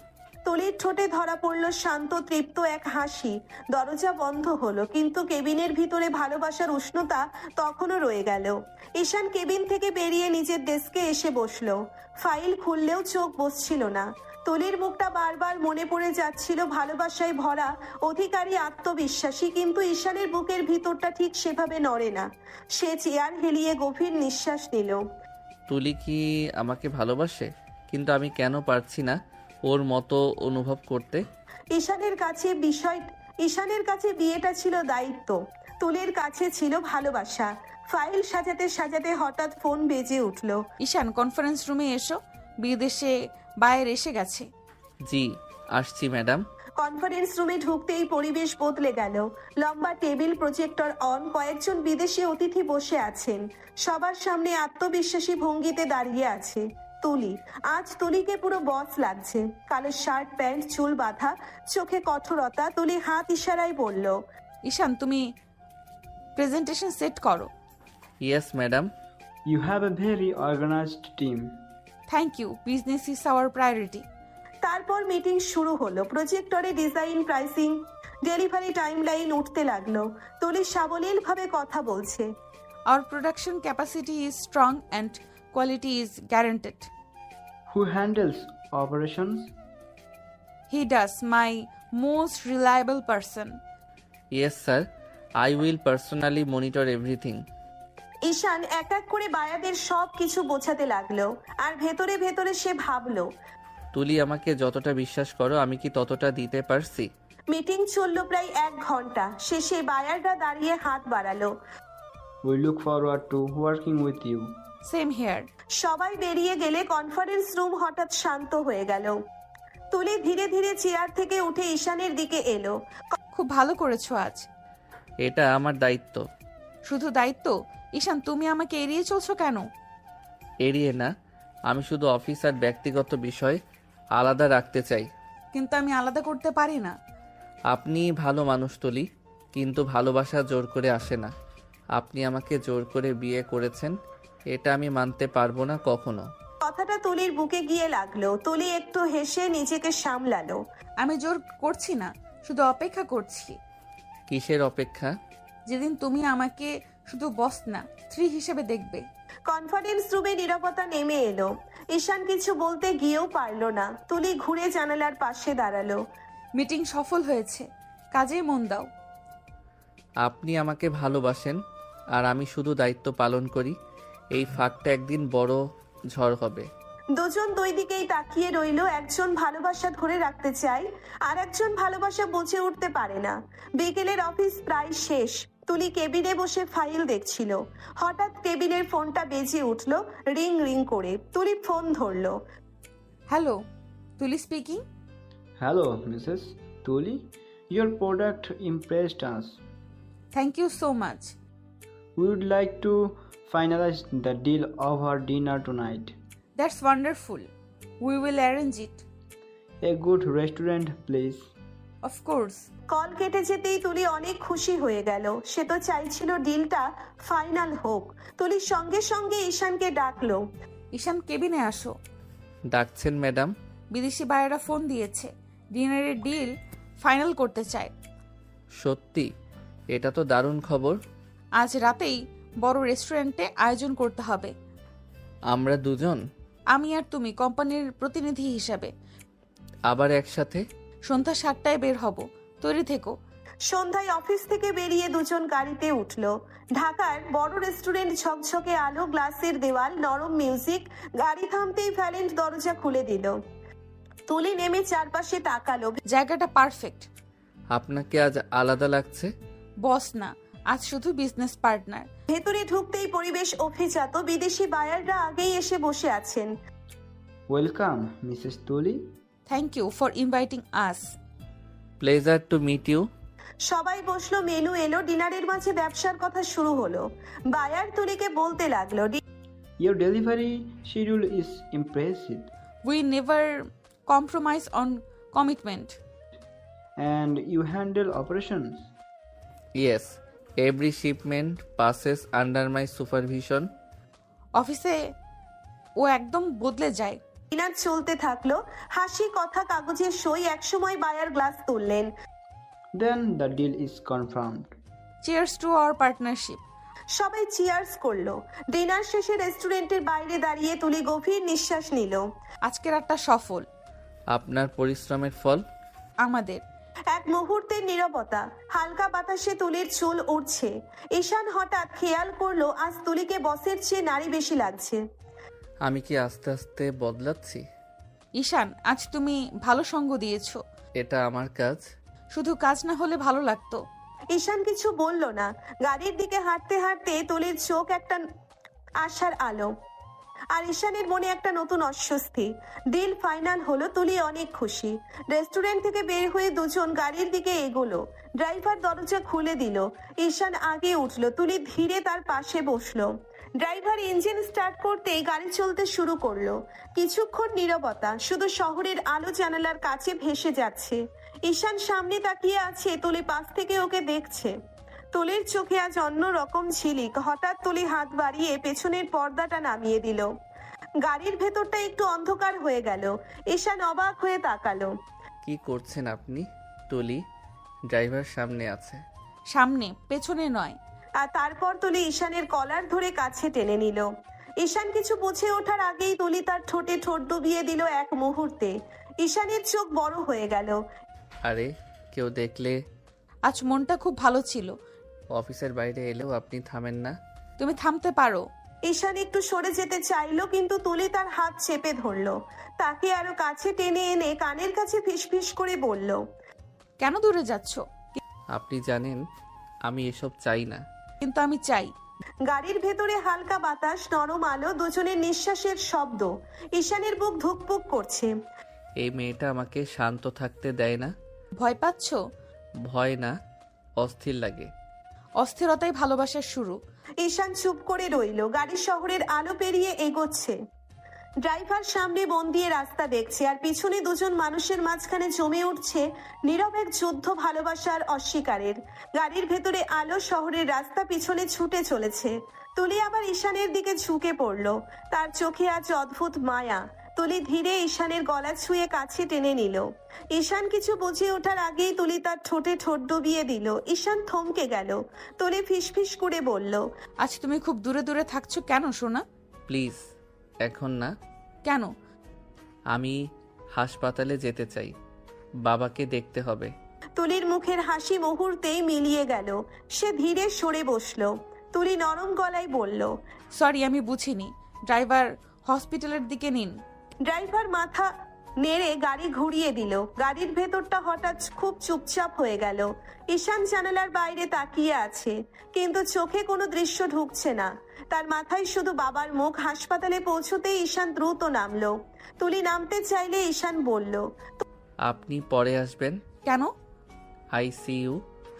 তুলির ঠোঁটে ধরা পড়ল শান্ত তৃপ্ত এক হাসি। দরজা বন্ধ হলো, কিন্তু কেবিনের ভিতরে ভালোবাসার উষ্ণতা তখনও রয়ে গেল। ঈশান কেবিন থেকে বেরিয়ে নিজের ডেস্কে এসে বসলো। ফাইল খুললেও চোখ বসছিল না। তুলির মুখটা বারবার মনে পড়ে যাচ্ছিল, ভালোবাসায় ভরা, অধিকারী, আত্মবিশ্বাসী, কিন্তু ঈশানের বুকের ভিতরটা ঠিক সেভাবে নড়ে না। সে চেয়ার হেলিয়ে গভীর নিঃশ্বাস নিল। তুলি কি আমাকে ভালোবাসে? কিন্তু আমি কেন পারছি না ওর মতো অনুভব করতে? ঈশানের কাছে বিয়েটা ছিল দায়িত্ব, তুলির কাছে ছিল ভালোবাসা। ফাইল সাজাতে সাজাতে হঠাৎ ফোন বেজে উঠল। ঈশান, কনফারেন্স রুমে এসো, বিদেশে বায়ের এসে গেছে। জি আসছি ম্যাডাম। কনফারেন্স রুমে ঢুকতেই পরিবেশ বদলে গেল। লম্বা টেবিল, প্রজেক্টর অন, কয়েকজন বিদেশি অতিথি বসে আছেন। সবার সামনে আত্মবিশ্বাসী ভঙ্গিতে দাঁড়িয়ে আছে তুলি। আজ তুলিকে পুরো বস লাগছে। কালো শার্ট, প্যান্ট, চুল বাঁধা, চোখে কঠোরতা। তুলি হাত ইশারায় বলল, ঈশান, তুমি প্রেজেন্টেশন সেট করো। Yes madam. You have a very organized team. Thank you, business is our priority. তারপর মিটিং শুরু হলো। প্রজেক্টরে ডিজাইন, প্রাইসিং, ডেলিভারি টাইমলাইন উঠতে লাগলো। তুলি সাবলীলভাবে কথা বলছে। Our production capacity is strong and quality is guaranteed. Who handles operations? He does, my most reliable person. Yes sir, I will personally monitor everything. Ishaan এক এক করে বায়াদের সব কিছু বোঝাতে লাগলো, আর ভেতরে ভেতরে সে ভাবলো, তুলি আমাকে যতটা বিশ্বাস করো আমি কি ততটা দিতে পারছি? মিটিং চললো প্রায় 1 ঘন্টা। শেষে বায়াররা দাঁড়িয়ে হাত বাড়ালো। We look forward to working with you. Same here. সবাই বেরিয়ে গেলে কনফারেন্স রুম হঠাৎ শান্ত হয়ে গেল। তুলি ধীরে ধীরে চেয়ার থেকে উঠে ঈশানের দিকে এলো। খুব ভালো করেছো আজ। এটা আমার দায়িত্ব। শুধু দায়িত্ব? ঈশান, তুমি আমাকে এড়িয়ে চলছো কেন? এড়িয়ে না, আমি শুধু অফিস আর ব্যক্তিগত বিষয় আলাদা রাখতে চাই। কিন্তু আমি আলাদা করতে পারি না। আপনি ভালো মানুষ তুলি, কিন্তু ভালোবাসা জোর করে আসে না। আপনি আমাকে জোর করে বিয়ে করেছেন, এটা আমি মানতে পারবো না কখনো। কথাটা তুলির বুকে গিয়ে লাগলো। তুলি একটু হেসে নিজেকে সামলালো। আমি জোর করছি না, শুধু অপেক্ষা করছি। কিসের অপেক্ষা? যেদিন তুমি আমাকে শুধু বস না, স্ত্রী হিসেবে দেখবে। কনফারেন্স রুমে নীরবতা নেমে এলো। ঈশান কিছু বলতে গিয়েও পারলো না। তুলি ঘুরে জানালার পাশে দাঁড়ালো। মিটিং সফল হয়েছে, কাজে মন দাও। আপনি আমাকে ভালোবাসেন আর আমি শুধু দায়িত্ব পালন করি। এই ফাঁকটা একদিন বড় ঝড় হবে। দুজন দুই দিকেই তাকিয়ে রইল। একজন ভালোবাসা ধরে রাখতে চায়, আর একজন ভালোবাসা বুঝে উঠতে পারে না। বিকেলের অফিস প্রায় শেষ। তুলি কেবিনে বসে ফাইল দেখছিল। হঠাৎ টেবিলের ফোনটা বেজে উঠল, রিং রিং করে। তুলি ফোন ধরলো। Hello, Tuli speaking. Hello, Mrs. Tuli. Your product impressed us. Thank you so much. We would like to finalize the deal of our dinner tonight. That's wonderful, we will arrange it. A good restaurant, please. Of course. Call কেটে যেতেই তুলি অনেক খুশি হয়ে গেল। সে তো চাইছিল ডিলটা final হোক। তুলির সঙ্গে সঙ্গে ঈশানকে ডাকলো। ঈশান, কেবিনে আসো। ডাকছেন ম্যাডাম? বিদেশি বায়েরা ফোন দিয়েছে, ডিনারের ডিল ফাইনাল করতে চায়। সত্যি? এটা তো দারুণ খবর। আজ রাতেই বড় রেস্টুরেন্টে আয়োজন করতে হবে। আমরা দুজন আমি আর তুমি কোম্পানির প্রতিনিধি হিসাবে। আবার একসাথে? সন্ধ্যা 7টায় বের হব, তৈরি থেকো। সন্ধ্যায় অফিস থেকে বেরিয়ে দুজন গাড়িতে উঠলো। ঢাকার বড় রেস্টুরেন্ট, ঝকঝকে আলো, গ্লাসের দেওয়াল, নরম মিউজিক। গাড়ি থামতেই ভ্যালেন্ট দরজা খুলে দিল। তুলি নেমে চারপাশে তাকালো। জায়গাটা পারফেক্ট। আপনাকে আজ আলাদা লাগছে। বস না, আজ শুধু বিজনেস পার্টনার। ভেতরে ঢুকতেই পরিবেশ অভিজাত। বিদেশি বায়াররা আগেই এসে বসে আছেন। Welcome, Mrs. Tuli. Thank you for inviting us. Pleasure to meet you. সবাই বসলো, মেনু এলো। ডিনারের মাঝে ব্যবসার কথা শুরু হলো। বায়ার তুলিকে বলতে লাগলো, Your delivery schedule is impressive, we never compromise on commitment. and you handle operations. Yes, every shipment passes under my supervision. অফিসে ও একদম বদলে যায়। ডিনার চলতে থাকলো। হাসি, কথা, কাগজের সই। একসময় বায়ার গ্লাস তুললেন। Then the deal is confirmed. Cheers to our partnership. সবাই চিয়ার্স করলো। ডিনার শেষে রেস্টুরেন্টের বাইরে দাঁড়িয়ে তুলি গভীর নিঃশ্বাস নিল। আজকের রাতটা সফল। আপনার পরিশ্রমের ফল। আমাদের। এক মুহূর্তের নীরবতা। হালকা বাতাসে তুলির চুল উড়ছে। ঈশান হঠাৎ খেয়াল করলো আজ তুলিকে বসের চেয়ে নারী বেশি লাগছে। আমি কি আস্তে আস্তে বদলাচ্ছি? ঈশান, আজ তুমি ভালো সঙ্গ দিয়েছো। এটা আমার কাজ। শুধু কাজ না হলে ভালো লাগতো। ঈশান কিছু বলল না। গাড়ির দিকে হাঁটতে হাঁটতে তুলির চোখ একটা আশার আলো, আর ঈশানের মনে একটা নতুন অস্বস্তি। ডিল ফাইনাল হলো। তুলি অনেক খুশি। রেস্টুরেন্ট থেকে বের হয়ে দুজন গাড়ির দিকে এগোলো। ড্রাইভার দরজা খুলে দিল। ঈশান আগে উঠলো। তুলি ধীরে তার পাশে বসলো। ড্রাইভার ইঞ্জিন স্টার্ট করতেই গাড়ি চলতে শুরু করলো। কিছুক্ষণ নীরবতা, শুধু শহরের আলো জানালার কাছে ভেসে যাচ্ছে। ঈশান সামনে তাকিয়ে আছে, তুলি পাশ থেকে ওকে দেখছে। তুলির চোখে আজ অন্য রকম ঝিলিক। হঠাৎ তুলি হাত বাড়িয়ে পেছনের পর্দাটা নামিয়ে দিল। গাড়ির ভেতরটা একটু অন্ধকার হয়ে গেল। ঈশান অবাক হয়ে তাকালো। কি করছেন আপনি? তুলি, ড্রাইভার সামনে আছে। সামনে, পেছনে নয়। আর তারপর তুলি ঈশানের কলার ধরে কাছে টেনে নিল। ঈশান কিছু বুঝে ওঠার আগেই তুলি তার ঠোঁটে ঠোঁট ডুবিয়ে দিল। এক মুহূর্তে ঈশানের চোখ বড় হয়ে গেল। আরে, কেউ দেখলে? আজ মনটা খুব ভালো ছিল। অফিসের বাইরে এলেও আপনি থামেন না। তুমি থামতে পারো। ঈশান একটু সরে যেতে চাইলো, কিন্তু তুলি তার হাত চেপে ধরলো। তাকে আরো কাছে টেনে এনে কানের কাছে ফিসফিস করে বলল, কেন দূরে যাচ্ছ? আপনি জানেন আমি এসব চাই না। কিন্তু আমি চাই। গাড়ির ভেতরে হালকা বাতাস, নরম আলো, দুজনের নিঃশ্বাসের শব্দ। ঈশানের বুক ধুকপুক করছে। এই মেয়েটা আমাকে শান্ত থাকতে দেয় না। ভয় পাচ্ছ? ভয় না, অস্থির লাগে। অস্থিরতাই ভালোবাসার শুরু। ঈশান চুপ করে রইল। গাড়ি শহরের আলো পেরিয়ে এগোচ্ছে। ড্রাইভার সামনে মন দিয়ে রাস্তা দেখছে, আর পিছনে দুজন মানুষের মাঝখানে জমে উঠছে নীরব এক যুদ্ধ, ভালোবাসার অস্বীকারের। গাড়ির ভেতরে আলো, শহরের রাস্তা, পিছনে ছুটে চলেছে। তুলি আবার ঈশানের দিকে ঝুঁকে পড়ল। তার চোখে আজ অদ্ভুত মায়া। তুলি ধীরে ঈশানের গলা ছুঁয়ে কাছে টেনে নিল। ঈশান কিছু বুঝে ওঠার আগেই তুলি তার ঠোঁটে ঠোঁট ডুবিয়ে দিল। ঈশান থমকে গেল। তুলি ফিসফিস করে বলল, আজ তুমি খুব দূরে দূরে থাকছো কেন সোনা? প্লিজ, এখন না। কেন? আমি হাসপাতালে যেতে চাই, বাবাকে দেখতে হবে। তুলির মুখের হাসি মুহূর্তেই মিলিয়ে গেল। সে ধীরে সরে বসলো। তুলি নরম গলায় বলল, সরি, আমি বুঝিনি। ড্রাইভার হসপিটালের দিকে নিন। ড্রাইভার মাথা নেড়ে গাড়ি ঘুরিয়ে দিল। গাড়ির ভেতরটা হঠাৎ খুব চুপচাপ হয়ে গেল। ঈশান জানালার বাইরে তাকিয়ে আছে, কিন্তু চোখে কোনো দৃশ্য ঢুকছে না। তার মাথায় শুধু বাবার মুখ। হাসপাতালে পৌঁছতেই ঈশান দ্রুত নামলো। তুলি নামতে চাইলে ঈশান বলল, আপনি পরে আসবেন। কেন? আইসিইউ,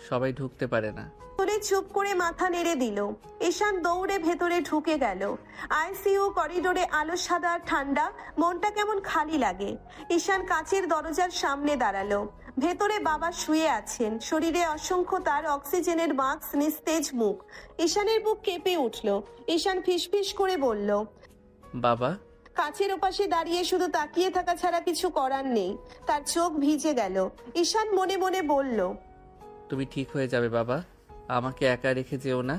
সবাই ঢুকতে পারে না। তুলি চুপ করে মাথা নেড়ে দিল। ঈশান দৌড়ে ভেতরে ঢুকে গেল। আইসিইউ করিডোরে আলো সাদা আর ঠান্ডা, মনটা কেমন খালি লাগে। ঈশান কাচের দরজার সামনে দাঁড়ালো। ভেতরে বাবা শুয়ে আছেন, শরীরে অসংখ্য তার, অক্সিজেনের মাস্ক, নিস্তেজ মুখ। ঈশানের বুক কেঁপে উঠল। ঈশান ফিসফিস করে বলল, বাবা। কাছের ওপাশে দাঁড়িয়ে শুধু তাকিয়ে থাকা ছাড়া কিছু করার নেই। তার চোখ ভিজে গেল। ঈশান মনে মনে বলল, তুমি ঠিক হয়ে যাবে বাবা, আমাকে একা রেখে যেও না।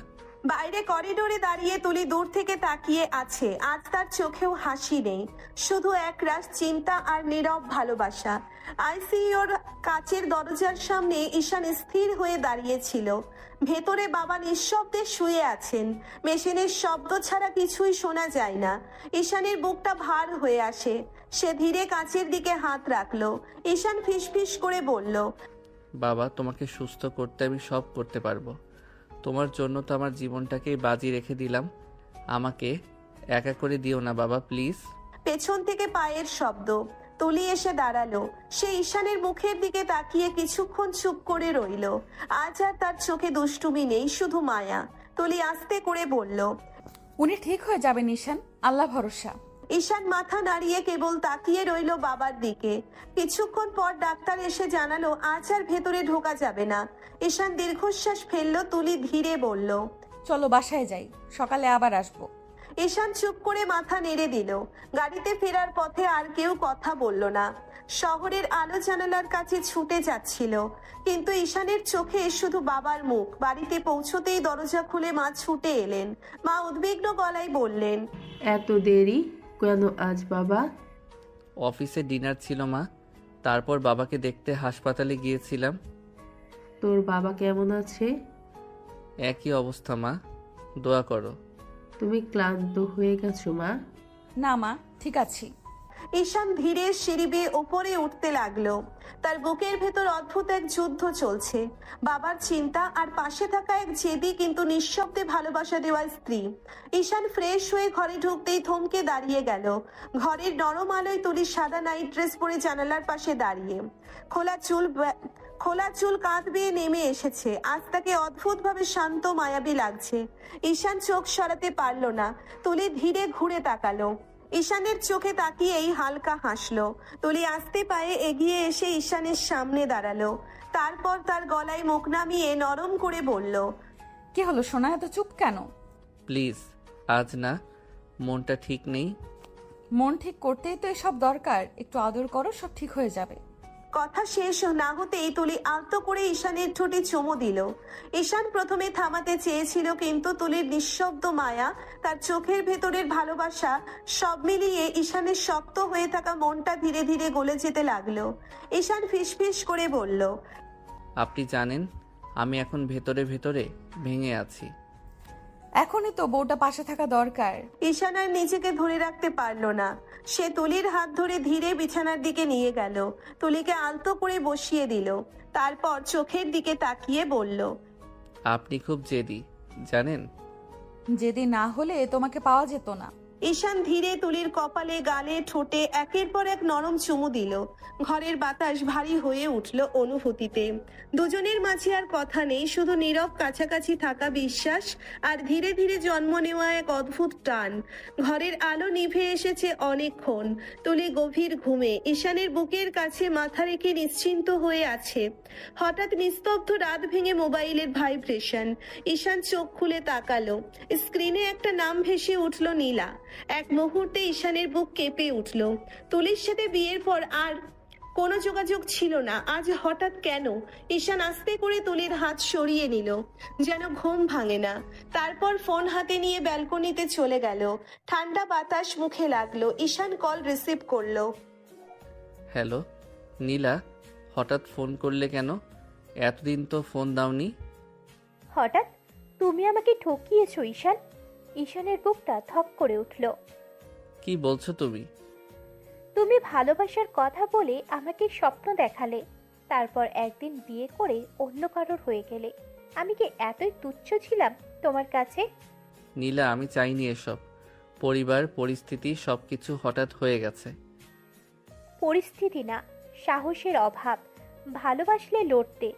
বাইরে করিডোরে দাঁড়িয়ে তুলি দূর থেকে তাকিয়ে আছে। আজ তার চোখেও হাসি নেই, শুধু একরাশ চিন্তা আর নীরব ভালোবাসা। আইসিইউর কাচের দরজার সামনে ঈশান স্থির হয়ে দাঁড়িয়েছিল। ভেতরে বাবা নিঃশব্দে শুয়ে আছেন। মেশিনের শব্দ ছাড়া কিছুই শোনা যায় না। ঈশানের বুকটা ভার হয়ে আসে। সে ধীরে কাচের দিকে হাত রাখলো। ঈশান ফিসফিস করে বলল, বাবা, তোমাকে সুস্থ করতে আমি সব করতে পারবো। তোমার জন্য তো আমার জীবনটাকেই বাজি রেখে দিলাম। আমাকে একা করে দিও না বাবা, প্লিজ। পেছন থেকে পায়ের শব্দ। তুলি এসে দাঁড়ালো। সে ঈশানের মুখের দিকে তাকিয়ে কিছুক্ষণ চুপ করে রইল। আজ আর তার চোখে দুষ্টুমি নেই, শুধু মায়া। তুলি আস্তে করে বলল, উনি ঠিক হয়ে যাবেন ঈশান, আল্লাহ ভরসা। ঈশান মাথা নাড়িয়ে কেবল তাকিয়ে রইল বাবার দিকে। কিছুক্ষণ পর ডাক্তার এসে জানালো আজ আর ভেতরে ঢোকা যাবে না। ঈশান দীর্ঘশ্বাস ফেললো। তুলি ধীরে বলল, চলো বাসায় যাই, সকালে আবার আসবো। ঈশান চুপ করে মাথা নেড়ে দিল। গাড়িতে ফেরার পথে আর কেউ কথা বলল না। শহরের আলো জানালার কাছে ছুটে যাচ্ছিল, কিন্তু ঈশানের চোখে শুধু বাবার মুখ। বাড়িতে পৌঁছতেই দরজা খুলে মা ছুটে এলেন। মা উদ্বিগ্ন গলায় বললেন, এত দেরি কেন আজ বাবা? অফিসে ডিনার ছিল মা, তারপর বাবাকে দেখতে হাসপাতালে গিয়েছিলাম। তোর বাবা কেমন আছে? একই অবস্থা মা, দোয়া করো। তুমি ক্লান্ত হয়ে গেছো মা? না মা, ঠিক আছি। ঈশান ধীরে সিঁড়ি বেয়ে ওপরে উঠতে লাগলো। তার বুকের ভেতর অদ্ভুত এক যুদ্ধ চলছে। বাবার চিন্তা আর পাশে থাকা এক জেদি কিন্তু নিঃশব্দে ভালোবাসা দেওয়া স্ত্রী। ঈশান ফ্রেশ হয়ে ঘরে ঢুকতেই থমকে দাঁড়িয়ে গেল। ঘরের নরম আলোয় তুলি সাদা নাইট ড্রেস পরে জানালার পাশে দাঁড়িয়ে। খোলা চুল কাঁধ বেয়ে নেমে এসেছে। আজ তাকে অদ্ভুতভাবে শান্ত মায়াবী লাগছে। ঈশান চোখ সরাতে পারল না। তুলি ধীরে ঘুরে তাকালো। ঈশানের চোখে তাকিয়েই হালকা হাসলো। তুলি আস্তে পায়ে এগিয়ে এসে ঈশানের সামনে দাঁড়ালো। তারপর তার গলায় মুখ নামিয়ে নরম করে বলল, কি হলো সোনা, এত চুপ কেন? প্লিজ, আজ না, মনটা ঠিক নেই। মন ঠিক করতেই তো এসব দরকার, একটু আদর করো, সব ঠিক হয়ে যাবে। কথা শেষ না হতেই তুলি আলতো করে ঈশানের ঠোঁটে চুমু দিল। ঈশান প্রথমে থামাতে চেয়েছিল, কিন্তু তুলির নিঃশব্দ মায়া, তার চোখের ভেতরের ভালোবাসা, সব মিলিয়ে ঈশানের শক্ত হয়ে থাকা মনটা ধীরে ধীরে গলে যেতে লাগলো। ঈশান ফিসফিস করে বলল, আপনি জানেন আমি এখন ভেতরে ভেতরে ভেঙে আছি। এখনই তো বউটা পাশে থাকা দরকার। ঈশান আর নিজেকে ধরে রাখতে পারল না। সে তুলির হাত ধরে ধীরে বিছানার দিকে নিয়ে গেল। তুলিকে আলতো করে বসিয়ে দিল। তারপর চোখের দিকে তাকিয়ে বলল, আপনি খুব জেদি, জানেন। যেদিন না হলে তোমাকে পাওয়া যেত না। ঈশান ধীরে তুলির কপালে, গালে, ঠোঁটে একের পর এক নরম চুমু দিল। ঘরের বাতাস ভারী হয়ে উঠল অনুভূতিতে। দুজনের মাঝে আর কথা নেই, শুধু নীরব কাছাকাছি থাকা বিশ্বাস আর ধীরে ধীরে জন্ম নেওয়া এক অদ্ভুত টান। ঘরের আলো নিভে এসেছে অনেকক্ষণ। তুলি গভীর ঘুমে ঈশানের বুকের কাছে মাথা রেখে নিশ্চিন্ত হয়ে আছে। হঠাৎ নিস্তব্ধ রাত ভেঙে মোবাইলের ভাইব্রেশন। ঈশান চোখ খুলে তাকালো। স্ক্রিনে একটা নাম ভেসে উঠল, নীলা। এক মুহূর্তে ঈশানের বুক কেঁপে উঠল। তুলির সাথে বিয়ের পর আর কোনো যোগাযোগ ছিল না, আজ হঠাৎ কেন? ঈশান আস্তে করে তুলির হাত সরিয়ে নিল, যেন ঘুম ভাঙে না। তারপর ফোন হাতে নিয়ে ব্যালকনিতে চলে গেল। ঠান্ডা বাতাস মুখে লাগলো। ঈশান কল রিসিভ করলো। হ্যালো নীলা, হঠাৎ ফোন করলে কেন? এতদিন তো ফোন দাওনি। হঠাৎ? তুমি আমাকে ঠকিয়েছো ঈশান। ঈশানের বুকটা ধক করে উঠল। কি বলছো তুমি? তুমি ভালোবাসার কথা বলে আমাকে স্বপ্ন দেখালে, তারপর একদিন বিয়ে করে অন্য কারোর হয়ে গেলে। আমি কি এতই তুচ্ছ ছিলাম তোমার কাছে? নীলা, আমি চাইনি এসব। পরিবার, পরিস্থিতি সবকিছু হঠাৎ হয়ে গেছে। পরিস্থিতি না, সাহসের অভাব। ভালোবাসলে লড়তে।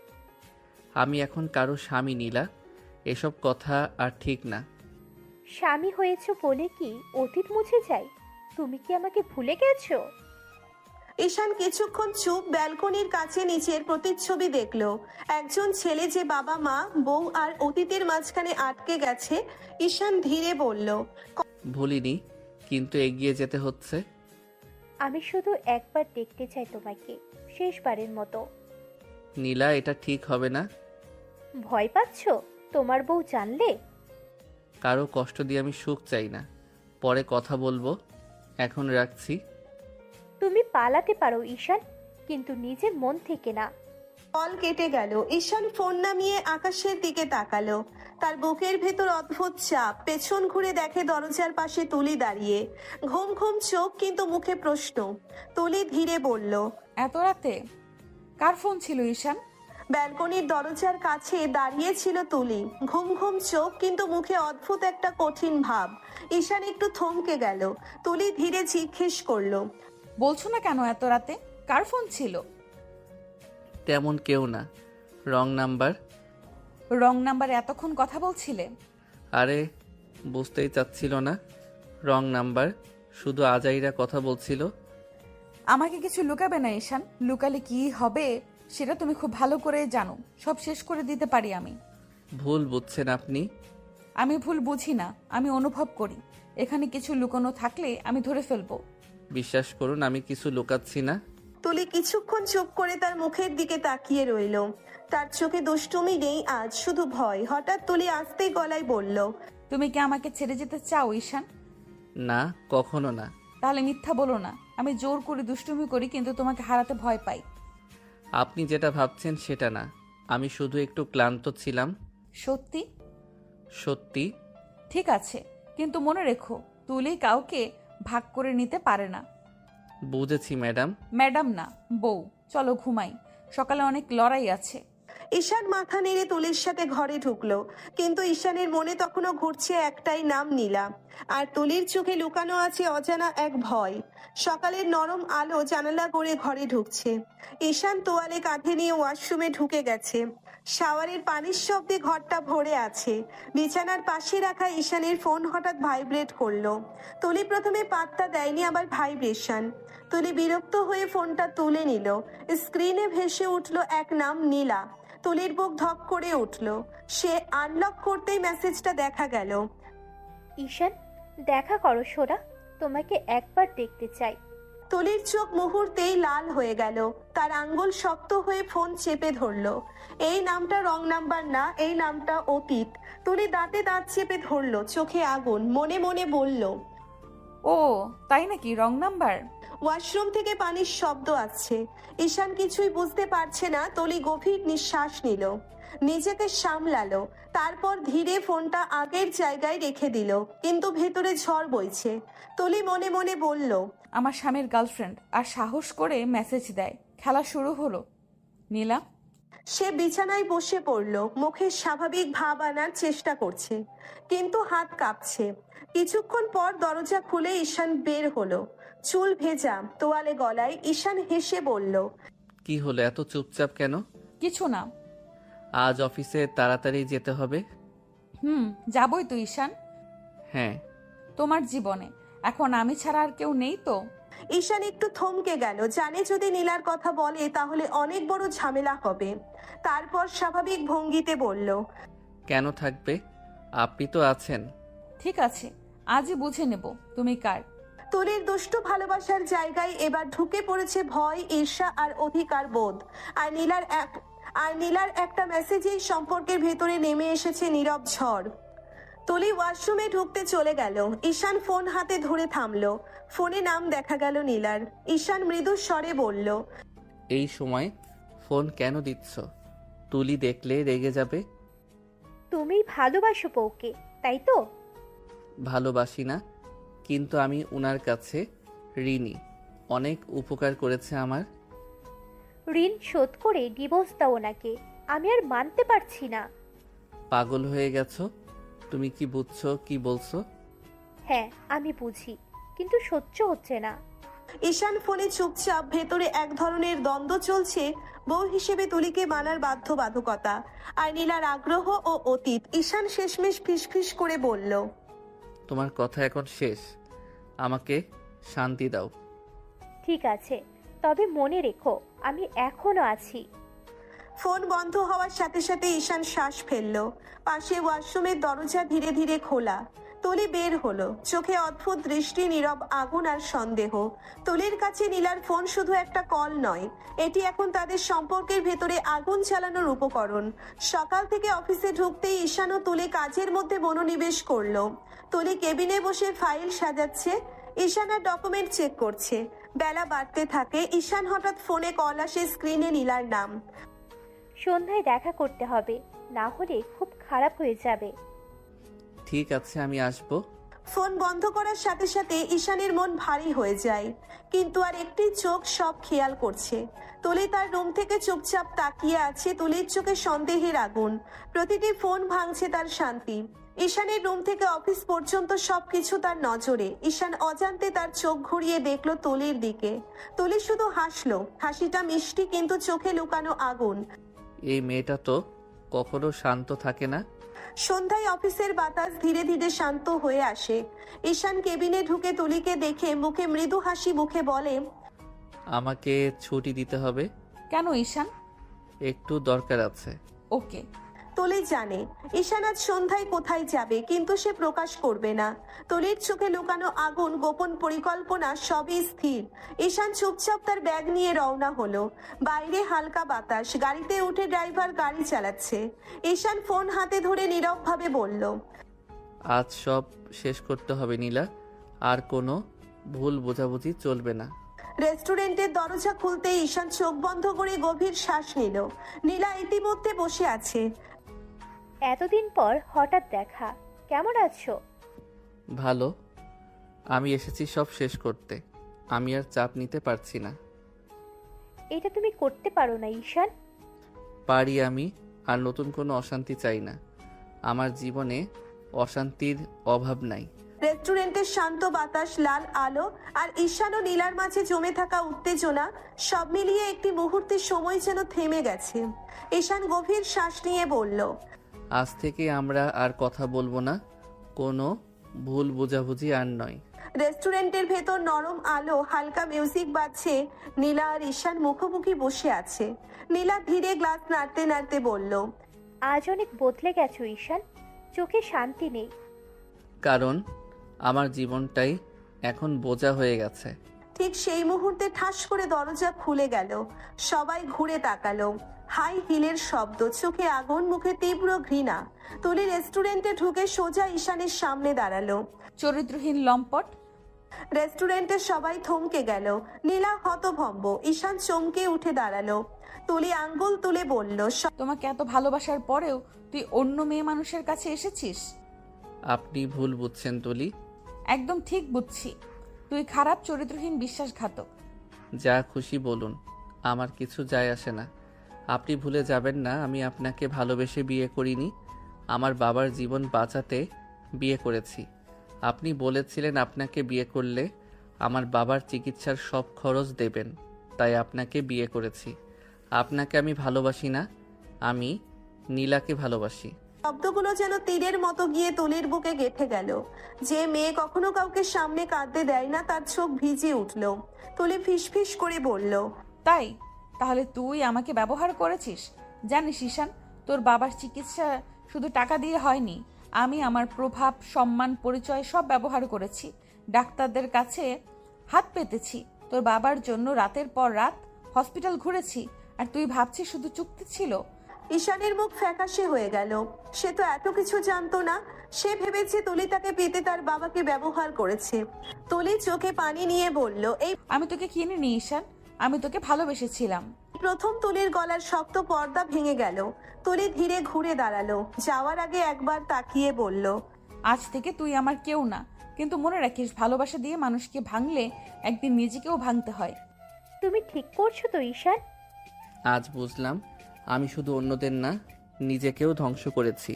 আমি এখন কারো স্বামী নীলা, এসব কথা আর ঠিক না। স্বামী হয়েছো বলে কি অতীত মুছে যায়? তুমি কি আমাকে ভুলে গেছো? ঈশান কিছুক্ষণ চুপ ব্যালকনির কাছে নিচের প্রতিচ্ছবি দেখলো। একজন ছেলে যে বাবা মা বউ আর অতীতের মাঝখানে আটকে গেছে। ঈশান ধীরে বলল, ভুলিনি, কিন্তু এগিয়ে যেতে হচ্ছে। আমি শুধু একবার দেখতে চাই তোমাকে, শেষবারের মতো। নীলা, এটা ঠিক হবে না। ভয় পাচ্ছো তোমার বউ জানলে? কারো কষ্ট দিয়ে আমি সুখ চাই না। পরে কথা বলবো, এখন রাখছি। তুমি পালাতে পারো ঈশান, কিন্তু নিজের মন থেকে না। কল কেটে গেল। ঈশান ফোন নামিয়ে আকাশের দিকে তাকালো। তার বুকের ভেতর অদ্ভুত চাপ। পেছন ঘুরে দেখে দরজার পাশে তুলি দাঁড়িয়ে, ঘুম ঘুম চোখ, কিন্তু মুখে প্রশ্ন। তুলি ধীরে বলল, এত রাতে কার ফোন ছিল ঈশান? ব্যালকনির দরজার কাছে দাঁড়িয়ে ছিল তুলি, ঘুম ঘুম চোখ, কিন্তু মুখে অদ্ভুত একটা কঠিন ভাব। ঈশান একটু থমকে গেল। তুলি ধীরে জিজ্ঞেস করলো, বলছো না কেন এত রাতে? কার ফোন ছিল? তেমন কেউ না, রং নাম্বার। রং নাম্বারে এতক্ষণ কথা বলছিলে? আরে, বুঝতেই চাচ্ছিল না? রং নাম্বার, শুধু আজাইরা কথা বলছিল। আমাকে কিছু লুকাবে না ঈশান, লুকালে কি হবে সেটা তুমি খুব ভালো করে জানো। সব শেষ করে দিতে পারি আমি। ভুল বুঝছেন আপনি। আমি ভুল বুঝি না, আমি অনুভব করি। এখানে কিছু লুকানো থাকলে আমি ধরে ফেলবো। বিশ্বাস করুন, আমি কিছু লুকাচ্ছি না। তুলি কিছুক্ষণ চুপ করে তার মুখের দিকে তাকিয়ে রইল। তার চোখে দুষ্টুমি নেই আজ, শুধু ভয়। হঠাৎ তুলি আস্তে গলায় বলল, তুমি কি আমাকে ছেড়ে যেতে চাও ঈশান? না, কখনো না। তাহলে মিথ্যা বলো না। আমি জোর করে দুষ্টুমি করি, কিন্তু তোমাকে হারাতে ভয় পাই। আপনি যেটা ভাবছেন সেটা না। আমি শুধু একটু ক্লান্ত ছিলাম। সত্যি? সত্যি। ঠিক আছে, কিন্তু মনে রেখো, তুলি কাউকে ভাগ করে নিতে পারে না। বুঝেছি ম্যাডাম। ম্যাডাম না, বউ। চলো ঘুমাই, সকালে অনেক লড়াই আছে। ঈশান মাথা নেড়ে তুলির সাথে ঘরে ঢুকলো, কিন্তু ঈশানের মনে তখনও ঘুরছে একটাই নাম, নীলা। আর তুলির চোখে লুকানো আছে অজানা এক ভয়। সকালের নরম আলো জানালা করে ঘরে ঢুকছে। ঈশান তোয়ালে কাঁধে নিয়ে ওয়াশরুমে ঢুকে গেছে। শাওয়ারের পানির শব্দে ঘরটা ভরে আছে। বিছানার পাশে রাখা ঈশানের ফোন হঠাৎ ভাইব্রেট করলো। তুলি প্রথমে পাত্তা দেয়নি, আবার ভাইব্রেশন। তুলি বিরক্ত হয়ে ফোনটা তুলে নিল। স্ক্রিনে ভেসে উঠল এক নাম, নীলা। তুলির বুক ধক করে উঠল। সে আনলক করতেই মেসেজটা দেখা গেল। ঈশান, দেখা করো সোনা, তোমাকে একবার দেখতে চাই। তুলির চোখ মুহূর্তেই লাল হয়ে গেল। তার আঙ্গুল শক্ত হয়ে ফোন চেপে ধরলো। এই নামটা রং নাম্বার না, এই নামটা অতীত। তুলি দাঁতে দাঁত চেপে ধরলো, চোখে আগুন। মনে মনে বলল, ও তাই নাকি, রং নাম্বার। ওয়াশরুম থেকে পানির শব্দ আসছে। ঈশান কিছুই বুঝতে পারছে না। তুলি গভীর নিঃশ্বাস নিল, নিজেকে সামলালো। তারপর ধীরে ফোনটা আগের জায়গায় রেখে দিল, কিন্তু ভেতরে ঝড় বইছে। তুলি মনে মনে বলল, আমার স্বামীর গার্লফ্রেন্ড আর সাহস করে মেসেজ দেয়। খেলা শুরু হলো। নীলা। সে বিছানায় বসে পড়ল, মুখে স্বাভাবিক ভাব আনার চেষ্টা করছে, কিন্তু হাত কাঁপছে। কিছুক্ষণ পর দরজা খুলে ঈশান বের হলো, চুল ভেজা, তোয়ালে গলায়। ঈশান হেসে বলল, কি হলো, এত চুপচাপ কেন? কিছু না। আজ অফিসে তাড়াতাড়ি যেতে হবে। যাবই তো ঈশান। হ্যাঁ। তোমার জীবনে এখন আমি ছাড়া আর কেউ নেই তো? ঈশান একটু থমকে গেল, জানে যদি নীলার কথা বলে তাহলে অনেক বড় ঝামেলা হবে। তারপর স্বাভাবিক ভঙ্গিতে বলল, কেন থাকবে, আপনি তো আছেন। ঠিক আছে, আজই বুঝে নেব তুমি কার। তুলির দুষ্টু ভালোবাসার জায়গায় এবার ঢুকে পড়েছে ভয়, ঈর্ষা আর অধিকার বোধ। আর নীলার একটা মেসেজেই সম্পর্কের ভেতরে নেমে এসেছে নীরব ঝড়। তুলি ওয়াশরুমে ঢুকতে চলে গেল। ঈশান ফোন হাতে ধরে থামলো। ফোনে নাম দেখা গেল নীলার। ঈশান মৃদু স্বরে বলল, এই সময় ফোন কেন দিচ্ছ? তুলি দেখলে রেগে যাবে। তুমি ভালোবাসো বউকে, তাই তো? ভালোবাসি না, কিন্তু আমি উনার কাছে ঋণী, অনেক উপকার করেছে আমার। ঋণ শোধ করে ডিভোর্স দাও ওনাকে। আমি আর মানতে পারছি না। পাগল হয়ে গেছো? তুমি কি বুঝছো কি বলছো? হ্যাঁ, আমি বুঝি, কিন্তু সহ্য হচ্ছে না। ঈশান ফোনে চুপচাপ, ভেতরে এক ধরনের দ্বন্দ্ব চলছে। বউ হিসেবে তুলিকে মানার বাধ্যবাধকতা আর নীলার আগ্রহ ও অতীত। ঈশান শেষমেশ ফিসফিস করে বলল, তোমার কথা এখন শেষ, আমাকে শান্তি দাও। ঠিক আছে, তবে মনে রেখো আমি এখনো আছি। ফোন বন্ধ হওয়ার সাথে সাথে ঈশান শ্বাস ফেলল। পাশে ওয়াশরুমের দরজা ধীরে ধীরে খোলা। তুলি বের হলো, চোখে অদ্ভুত দৃষ্টি, নীরব আগুন আর সন্দেহ। তুলির কাছে নীলার ফোন শুধু একটা কল নয়, এটি এখন তাদের সম্পর্কের ভেতরে আগুন চালানোর উপকরণ। সকাল থেকে অফিসে ঢুকতেই ঈশান ও তুলি কাজের মধ্যে মনোনিবেশ করলো। তুলি কেবিনে বসে ফাইল সাজাচ্ছে, ঈশান আর ডকুমেন্ট চেক করছে। বেলা বাড়তে থাকে। ঈশান হঠাৎ ফোনে কল আসে, স্ক্রিনে নীলার নাম। সন্ধ্যায় দেখা করতে হবে, না হলে খুব খারাপ হয়ে যাবে। ঠিক আছে, আমি আসবো। ফোন বন্ধ করার সাথে সাথে ঈশানের মন ভারী হয়ে যায়, কিন্তু আর একটি চোখ সব খেয়াল করছে। তুলি তার রুম থেকে চুপচাপ তাকিয়ে আছে। তুলির চোখে সন্দেহের আগুন, প্রতিটি ফোন ভাঙছে তার শান্তি। ঈশানের রুম থেকে অফিস পর্যন্ত সবকিছু তার নজরে। ঈশান অজান্তে তার চোখ ঘুরিয়ে দেখলো তুলির দিকে। তুলি শুধু হাসলো, হাসিটা মিষ্টি কিন্তু চোখে লুকানো আগুন। এই মেয়েটা তো কখনো শান্ত থাকে না। সন্ধ্যায় অফিসের বাতাস ধীরে ধীরে শান্ত হয়ে আসে। ঈশান কেবিনে ঢুকে তুলিকে দেখে মুখে মৃদু হাসি মুখে বলে, আমাকে ছুটি দিতে হবে। কেন ঈশান? একটু দরকার আছে। ওকে। তুলি জানে ঈশান আজ সন্ধ্যায় কোথায় যাবে, কিন্তু সে প্রকাশ করবে না। তুলির চোখে লুকানো আগুন, গোপন পরিকল্পনা সবই স্থির। ঈশান চুপচাপ তার ব্যাগ নিয়ে রওনা হলো। বাইরে হালকা বাতাস, গাড়িতে উঠে ড্রাইভার গাড়ি চালাচ্ছে। ঈশান ফোন হাতে ধরে নীরবভাবে বলল, আজ সব শেষ করতে হবে নীলা, আর কোনো ভুল বোঝাবুঝি চলবে না। রেস্টুরেন্টের দরজা খুলতে ঈশান চোখ বন্ধ করে গভীর শ্বাস নিল। নীলা ইতিমধ্যে বসে আছে। এতদিন পর হঠাৎ দেখা, কেমন আছো? ভালো। আমি এসেছি সব শেষ করতে। আমি আর চাপ নিতে পারছি না। এটা তুমি করতে পারো না ঈশান। পারি আমি, আর নতুন কোনো অশান্তি চাই না। আমার জীবনে অশান্তির অভাব নাই। রেস্টুরেন্টের শান্ত বাতাস, লাল আলো আর ঈশান ও নীলার মাঝে জমে থাকা উত্তেজনা, সব মিলিয়ে একটি মুহূর্তের সময় যেন থেমে গেছে। ঈশান গভীর শ্বাস নিয়ে বলল, আজ থেকে আমরা আর কথা বলবো না, কোনো ভুল বোঝাবুঝি আর নয়। রেস্টুরেন্টের ভেতর নরম আলো, হালকা মিউজিক বাজছে। নীলা আর ঈশান মুখোমুখি বসে আছে। নীলা ধীরে গ্লাস নাড়তে নাড়তে বলল, আজ অনেক বদলে গেছো ঈশান, চোখে শান্তি নেই। কারণ আমার জীবনটাই এখন বোঝা হয়ে গেছে। ঠিক সেই মুহূর্তে ঠাস করে দরজা খুলে গেল। সবাই ঘুরে তাকালো। হাই হিলের শব্দ, চোখে আগুন, মুখে তীব্র ঘৃণা। তুলি রেস্টুরেন্টে ঢুকে সোজা ঈশানের সামনে দাঁড়ালো। চরিত্রহীন লম্পট। রেস্টুরেন্টে সবাই থমকে গেল। নীলা হতভম্ব। ঈশান চমকে উঠে দাঁড়ালো। তুলি আঙ্গুল তুলে বলল, তোমাকে এত ভালোবাসার পরেও তুই অন্য মেয়ে মানুষের কাছে এসেছিস। আপনি ভুল বুঝছেন তুলি। একদম ঠিক বুঝছি। তুই খারাপ, চরিত্রহীন, বিশ্বাসঘাতক। যা খুশি বলুন, আমার কিছু যায় আসে না। আপনি ভুলে যাবেন না আমি আপনাকে ভালোবেসে বিয়ে করিনি, আমার বাবার জীবন বাঁচাতে বিয়ে করেছি। আপনি বলেছিলেন আপনাকে বিয়ে করলে আমার বাবার চিকিৎসার সব খরচ দেবেন, তাই আপনাকে বিয়ে করেছি। আপনাকে আমি ভালোবাসি না, আমি নীলাকে ভালোবাসি। শব্দগুলো যেন তীরের মতো গিয়ে তুলির বুকে গেঁথে গেল। যে মেয়ে কখনো কাউকে সামনে কাঁদতে দেয় না, তার চোখ ভিজে উঠল। তুলি ফিসফিস করে বলল, তাই তাহলে তুই আমাকে ব্যবহার করেছিস। জানিস ঈশান, তোর বাবার চিকিৎসা শুধু টাকা দিয়ে হয়নি। আমি আমার প্রভাব, সম্মান, পরিচয় সব ব্যবহার করেছি। ডাক্তারদের কাছে হাত পেতেছি। তোর বাবার জন্য রাতের পর রাত হসপিটাল ঘুরেছি। আর তুই ভাবছিস শুধু চুক্তি ছিল। ঈশানের মুখ ফ্যাকাশে হয়ে গেল। সে তো এত কিছু জানতো না। সে ভেবেছে তুলি তাকে পেতে তার বাবাকে ব্যবহার করেছে। তুলি চোখে পানি নিয়ে বলল, এই আমি তোকে কিনিনি ঈশান, আমি তোকে ভালোবেসেছিলাম। প্রথম তুলির গলার শক্ত পর্দা ভেঙে গেল। তুলি ধীরে ঘুরে দাঁড়ালো। যাওয়ার আগে একবার তাকিয়ে বলল, আজ থেকে তুই আমার কেউ না, কিন্তু মনে রাখিস, ভালোবাসা দিয়ে মানুষকে ভাঙলে একদিন নিজেকেও ভাঙতে হয়। তুমি ঠিক করছো তো ঈশান? আজ বুঝলাম আমি শুধু অন্যদের না, নিজেকেও ধ্বংস করেছি।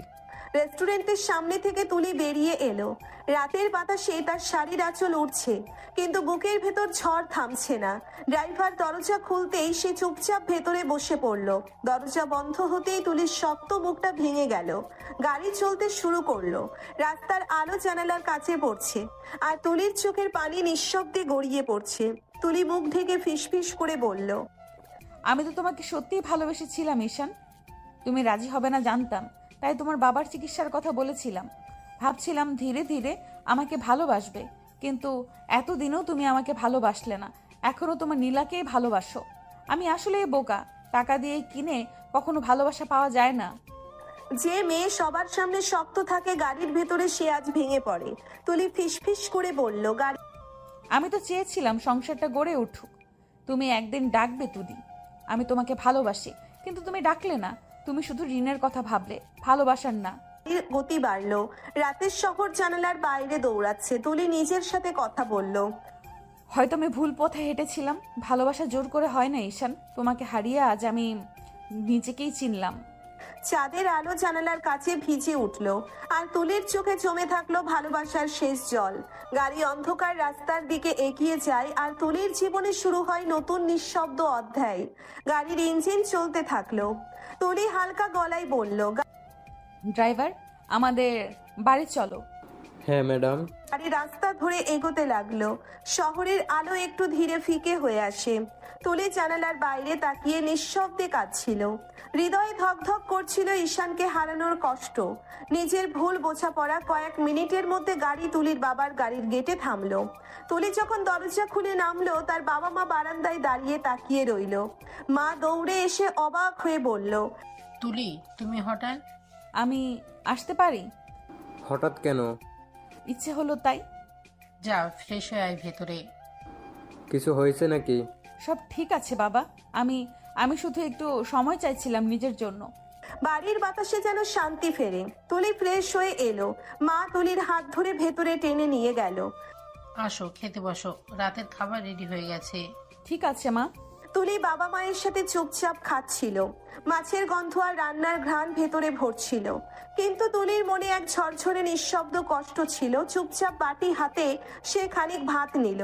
রেস্টুরেন্টের সামনে থেকে তুলি বেরিয়ে এলো। রাতের বাতাসে তার শাড়ির আঁচল উঠছে, কিন্তু বুকের ভেতর ঝড় থামছে না। ড্রাইভার দরজা খুলতেই সে চুপচাপ ভেতরে বসে পড়ল। দরজা বন্ধ হতেই তুলির শক্ত মুখটা ভেঙে গেল। গাড়ি চলতে শুরু করলো। রাস্তার আলো জানালার কাছে পড়ছে, আর তুলির চোখের পানি নিঃশব্দে গড়িয়ে পড়ছে। তুলি মুখ ঢেকে ফিসফিস করে বলল, আমি তো তোমাকে সত্যিই ভালোবেসেছিলাম ঈশান। তুমি রাজি হবে না জানতাম, তাই তোমার বাবার চিকিৎসার কথা বলেছিলাম। ভাবছিলাম ধীরে ধীরে আমাকে ভালোবাসবে, কিন্তু এতদিনও তুমি আমাকে ভালোবাসলে না। এখনো তোমার নীলাকেই ভালোবাসো। আমি আসলেই বোকা। টাকা দিয়ে কিনে কখনো ভালোবাসা পাওয়া যায় না। যে মেয়ে সবার সামনে শক্ত থাকে গাড়ির ভেতরে সে আজ ভেঙে পড়ে। তুলি ফিসফিস করে বলল, গাড়ি আমি তো চেয়েছিলাম সংসারটা গড়ে উঠুক। তুমি একদিন ডাকবে তুলি, আমি তোমাকে ভালোবাসি, কিন্তু তুমি ডাকলে না। তুমি শুধু ঋণের কথা ভাবলে, ভালোবাসার না। গতি বাড়লো। রাতের শহর জানালার বাইরে দৌড়াচ্ছে। তুলি নিজের সাথে কথা বলল, হয়তো আমি ভুল পথে হেঁটেছিলাম। ভালোবাসা জোর করে হয় না ঈশান। তোমাকে হারিয়ে আজ আমি নিজেকেই চিনলাম। চাঁদের আলো জানালার কাছে ভিজে উঠল, আর তুলির চোখে জমে থাকলো ভালোবাসার শেষ জল। গাড়ি অন্ধকার রাস্তার দিকে এগিয়ে যায়, আর তুলির জীবনে শুরু হয় নতুন নিঃশব্দ অধ্যায়। গাড়ির ইঞ্জিন চলতে থাকলো। তুলি হালকা গলায় বলল, ড্রাইভার, আমাদের বাড়ি চলো। হ্যাঁ ম্যাডাম। গাড়ি রাস্তা ধরে এগোতে লাগলো। শহরের আলো একটু ধীরে ফিকে হয়ে আসে। তুলি জানালার বাইরে তাকিয়ে নিঃশব্দে কাঁদছিল। হৃদয়ে ধকধক করছিল ঈশানকে হারানোর কষ্ট। নিজের ভুল বোঝাপড়া। কয়েক মিনিটের মধ্যে গাড়ি তুলির বাবার গাড়ির গেটে থামলো। তুলি যখন দরজা খুলে নামলো, তার বাবা মা বারান্দায় দাঁড়িয়ে তাকিয়ে রইল। মা দৌড়ে এসে অবাক হয়ে বলল, তুলি, তুমি হঠাৎ? আমি আসতে পারি? হঠাৎ কেন? ইচ্ছে হলো তাই। যা, ফ্রেশ হয়ে আয় ভেতরে। কিছু হয়েছে নাকি? সব ঠিক আছে বাবা। আমি শুধু একটু সময় চাইছিলাম নিজের জন্য। বাড়ির বাতাসে যেন শান্তি ফেরে। তুলি ফ্রেশ হয়ে এলো। মা তুলির হাত ধরে ভেতরে টেনে নিয়ে গেল। আসো, খেতে বসো, রাতের খাবার রেডি হয়ে গেছে। ঠিক আছে মা। তুলি বাবা মায়ের সাথে চুপচাপ খাচ্ছিল। মাছের গন্ধ আর রান্নার ঘ্রাণ ভেতরে ভরছিল, কিন্তু তুলির মনে এক ঝরঝরে নিঃশব্দ কষ্ট ছিল। চুপচাপ বাটি হাতে সে খানিক ভাত নিল,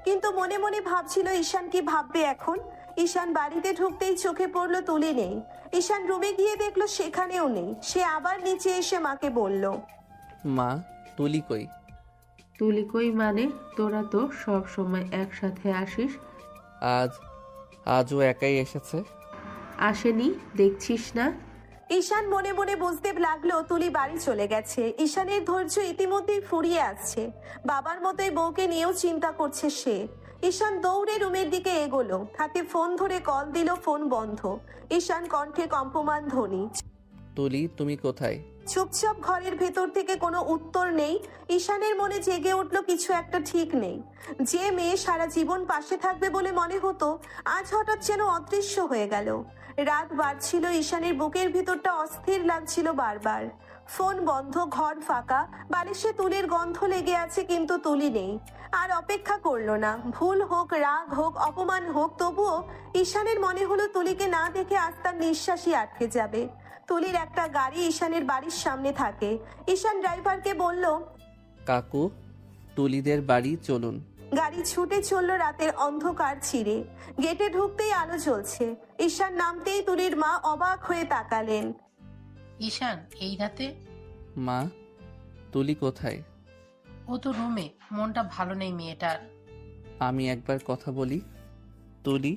কিন্তু মনে মনে ভাবছিল ঈশান কি ভাববে এখন। ঈশান বাড়িতে ঢুকতেই চোখে পড়ল তুলি নেই। ঈশান রুমে গিয়ে দেখলো সেখানেও নেই। সে আবার নিচে এসে মাকে বলল, মা, তুলি কই? তুলি কই মানে? তোরা তো সব সময় একসাথে আসিস। আজও একাই এসেছে। আসেনি দেখছিস না? ঈশান মনে মনে বুঝতে লাগলো তুলি বাড়ি চলে গেছে। ঈশানের ধৈর্য ইতিমধ্যেই ফুরিয়ে আসছে। বাবার মতোই বউকে নিয়েও চিন্তা করছে সে। ঈশান দৌড়ে রুমের দিকে এগোলো। হাতে ফোন ধরে কল দিল, ফোন বন্ধ। ঈশান কণ্ঠে কম্পমান ধ্বনি, তুলি, তুমি কোথায়? চুপচাপ ঘরের ভেতর থেকে কোনো উত্তর নেই। ঈশানের মনে জেগে উঠল কিছু একটা ঠিক নেই। যে মেয়ে সারা জীবন পাশে থাকবে বলে মনে হতো, আজ হঠাৎ যেন অদৃশ্য হয়ে গেল। রাত বাড়ছিল, ঈশানের বুকের ভিতরটা অস্থির লাগছিল বারবার। ফোন বন্ধ, ঘর ফাঁকা, বালিশে তুলির গন্ধ লেগে আছে, কিন্তু তুলি নেই। আর অপেক্ষা করলো না। ভুল হোক, রাগ হোক, অপমান হোক, তবুও ঈশানের মনে হলো তুলিকে না দেখে আজ তার নিঃশ্বাসই আটকে যাবে। তুলির একটা গাড়ি ঈশানের বাড়ির সামনে থাকে। ঈশান ড্রাইভারকে বলল, কাকু, তুলিদের বাড়ি চলুন। গাড়ি ছুটে চলল রাতের অন্ধকার ছিঁড়ে। গেটে ঢুকতেই আলো জ্বলছে। ঈশান নামতেই তুলির মা অবাক হয়ে তাকালেন। ঈশান, এই রাতে? মা, তুলি কোথায়? ও তো রুমে, মনটা ভালো নেই মেয়েটার। আমি একবার কথা বলি। তুলি।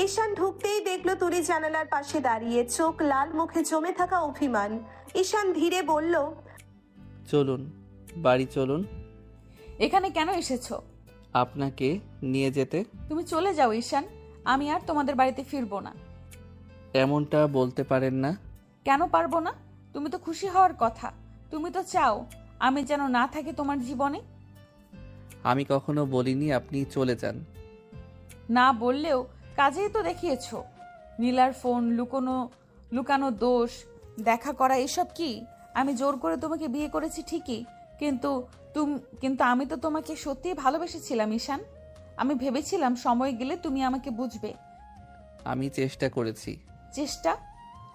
ঈশান ঢুকতেই দেখলো তুলি জানালার পাশে দাঁড়িয়ে, চোখ লাল, মুখে জমে থাকা অভিমান। ঈশান ধীরে বলল, চলুন, বাড়ি চলুন। এখানে কেন এসেছো? আপনাকে নিয়ে যেতে। তুমি চলে যাও ঈশান, আমি আর তোমাদের বাড়িতে ফিরবো না। এমনটা বলতে পারেন না। কেন পারবো না? তুমি তো খুশি হওয়ার কথা। তুমি তো চাও আমি যেন না থাকি তোমার জীবনে। আমি কখনো বলিনি আপনি চলে যান। না বললেও কাজেই তো দেখিয়েছো। নীলার ফোন, লুকানো দোষ, দেখা করা, এসব কি? আমি জোর করে তোমাকে বিয়ে করেছি ঠিকই, কিন্তু কিন্তু আমি তো তোমাকে সত্যিই ভালোবেসেছিলাম ঈশান। আমি ভেবেছিলাম সময় গেলে তুমি আমাকে বুঝবে। আমি চেষ্টা করেছি। চেষ্টা?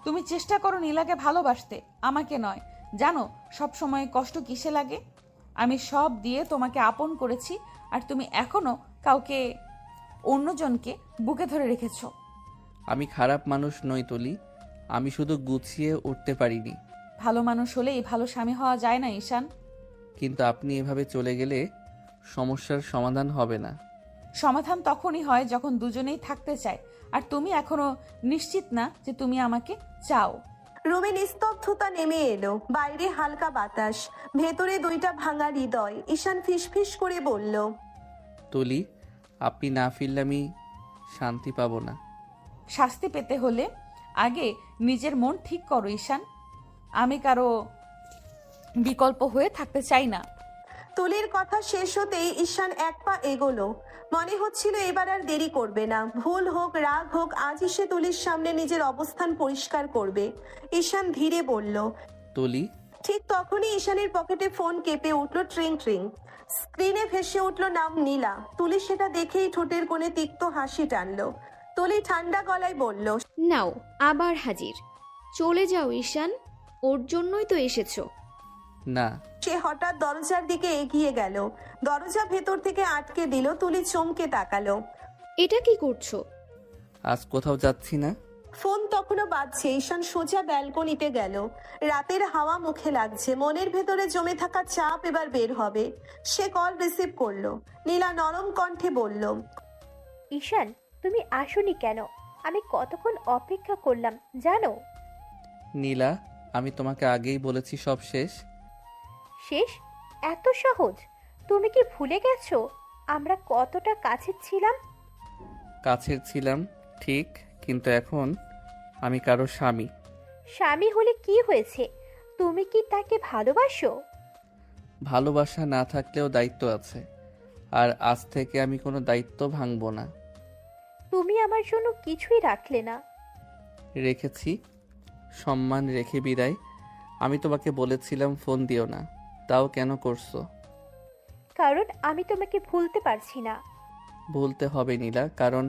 তুমি চেষ্টা করো নীলাকে ভালোবাসতে, আমাকে নয়। জানো সব সময় কষ্ট কিসে লাগে? আমি সব দিয়ে তোমাকে আপন করেছি, আর তুমি এখনো কাউকে, অন্যজনকে বুকে ধরে রেখেছো। আমি খারাপ মানুষ নই তুলি, আমি শুধু গুছিয়ে উঠতে পারিনি। ভালো মানুষ হলেই ভালো স্বামী হওয়া যায় না ঈশান। কিন্তু আপনি এভাবে চলে গেলে সমস্যার সমাধান হবে না। সমাধান তখনই হয় যখন দুজনেই থাকতে চায়, আর তুমি এখনো নিশ্চিত না যে তুমি আমাকে চাও। রুমে নিস্তব্ধতা নেমে এলো, বাইরে হালকা বাতাস, ভেতরে দুইটা ভাঙা হৃদয়। ঈশান ফিসফিস করে বলল, তুলি, আপনি না ফিরলে আমি শান্তি পাবো না। শাস্তি পেতে হলে আগে নিজের মন ঠিক করো ঈশান। আমি কারো বিকল্প হয়ে থাকতে চাই না। তুলির কথা শেষ হতেই ঈশান এক পা এগোলো। মনে হচ্ছিল এবার আর দেরি করবে না। ভুল হোক রাগ হোক, আজই সে তুলির সামনে নিজের অবস্থান পরিষ্কার করবে। ঈশান ধীরে বলল, তুলি। ঠিক তখনই ঈশানের পকেটে ফোন কেঁপে উঠল, ট্রিং ট্রিং। স্ক্রিনে ভেসে উঠল নাম নীলা। তুলি সেটা দেখেই ঠোঁটের কোণে তিক্ত হাসি টানলো। তুলি ঠান্ডা গলায় বলল, নাও আবার হাজির। চলে যাও ঈশান, ওর জন্যই তো এসেছো। না। সে হঠাৎ দরজার দিকে এগিয়ে গেল, দরজা ভেতর থেকে আটকে দিল। তুলি চমকে তাকালো। এটা কি করছো? আজ কোথাও যাচ্ছি না। ফোন তখনও বাজছে। ঈশান সোজা ব্যালকনিতে গেল। রাতের হাওয়া মুখে লাগছে, মনের ভেতরে জমে থাকা চাপ এবার বের হবে। সে কল রিসিভ করলো। নীলা নরম কণ্ঠে বলল, ঈশান, তুমি আসোনি কেন? আমি কতক্ষণ অপেক্ষা করলাম জানো? নীলা, আমি তোমাকে আগেই বলেছি সব শেষ। শেষ? এত সহজ? তুমি কি ভুলে গেছো আমরা কতটা কাছে ছিলাম? কাছের ছিলাম ঠিক, কিন্তু এখন আমি কারো স্বামী। স্বামী হলে কি হয়েছে? তুমি কি তাকে ভালোবাসো? ভালোবাসা না থাকলেও দায়িত্ব আছে, আর আজ থেকে আমি কোনো দায়িত্ব ভাঙবো না। তুমি আমার জন্য কিছুই রাখলে না। রেখেছি, সম্মান রেখে বিদায়। আমি তোমাকে বলেছিলাম ফোন দিও না, তাও কেন করছো? কারণ আমি তোমাকে ভুলতে পারছি না। ভুলতে হবে নীলা, কারণ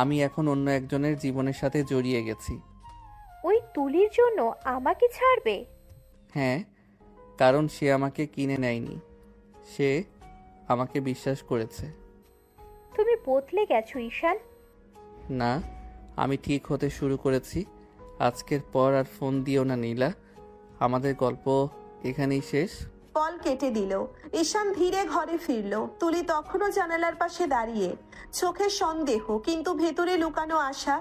আমি এখন অন্য একজনের জীবনের সাথে জড়িয়ে গেছি। ওই তুলির জন্য আমাকে ছাড়বে? হ্যাঁ, কারণ সে আমাকে কিনে নেয়নি, সে আমাকে বিশ্বাস করেছে। তুমি বদলে গেছো ঈশান। না, আমি ঠিক হতে শুরু করেছি। আজকের পর আর ফোন দিও না নীলা, আমাদের গল্প এখানেই শেষ। কল কেটে দিল। ঈশান ধীরে ঘরে ফিরল। তুলি তখনও জানালার পাশে দাঁড়িয়ে, চোখে সন্দেহ কিন্তু ভেতরে লুকানো আশা।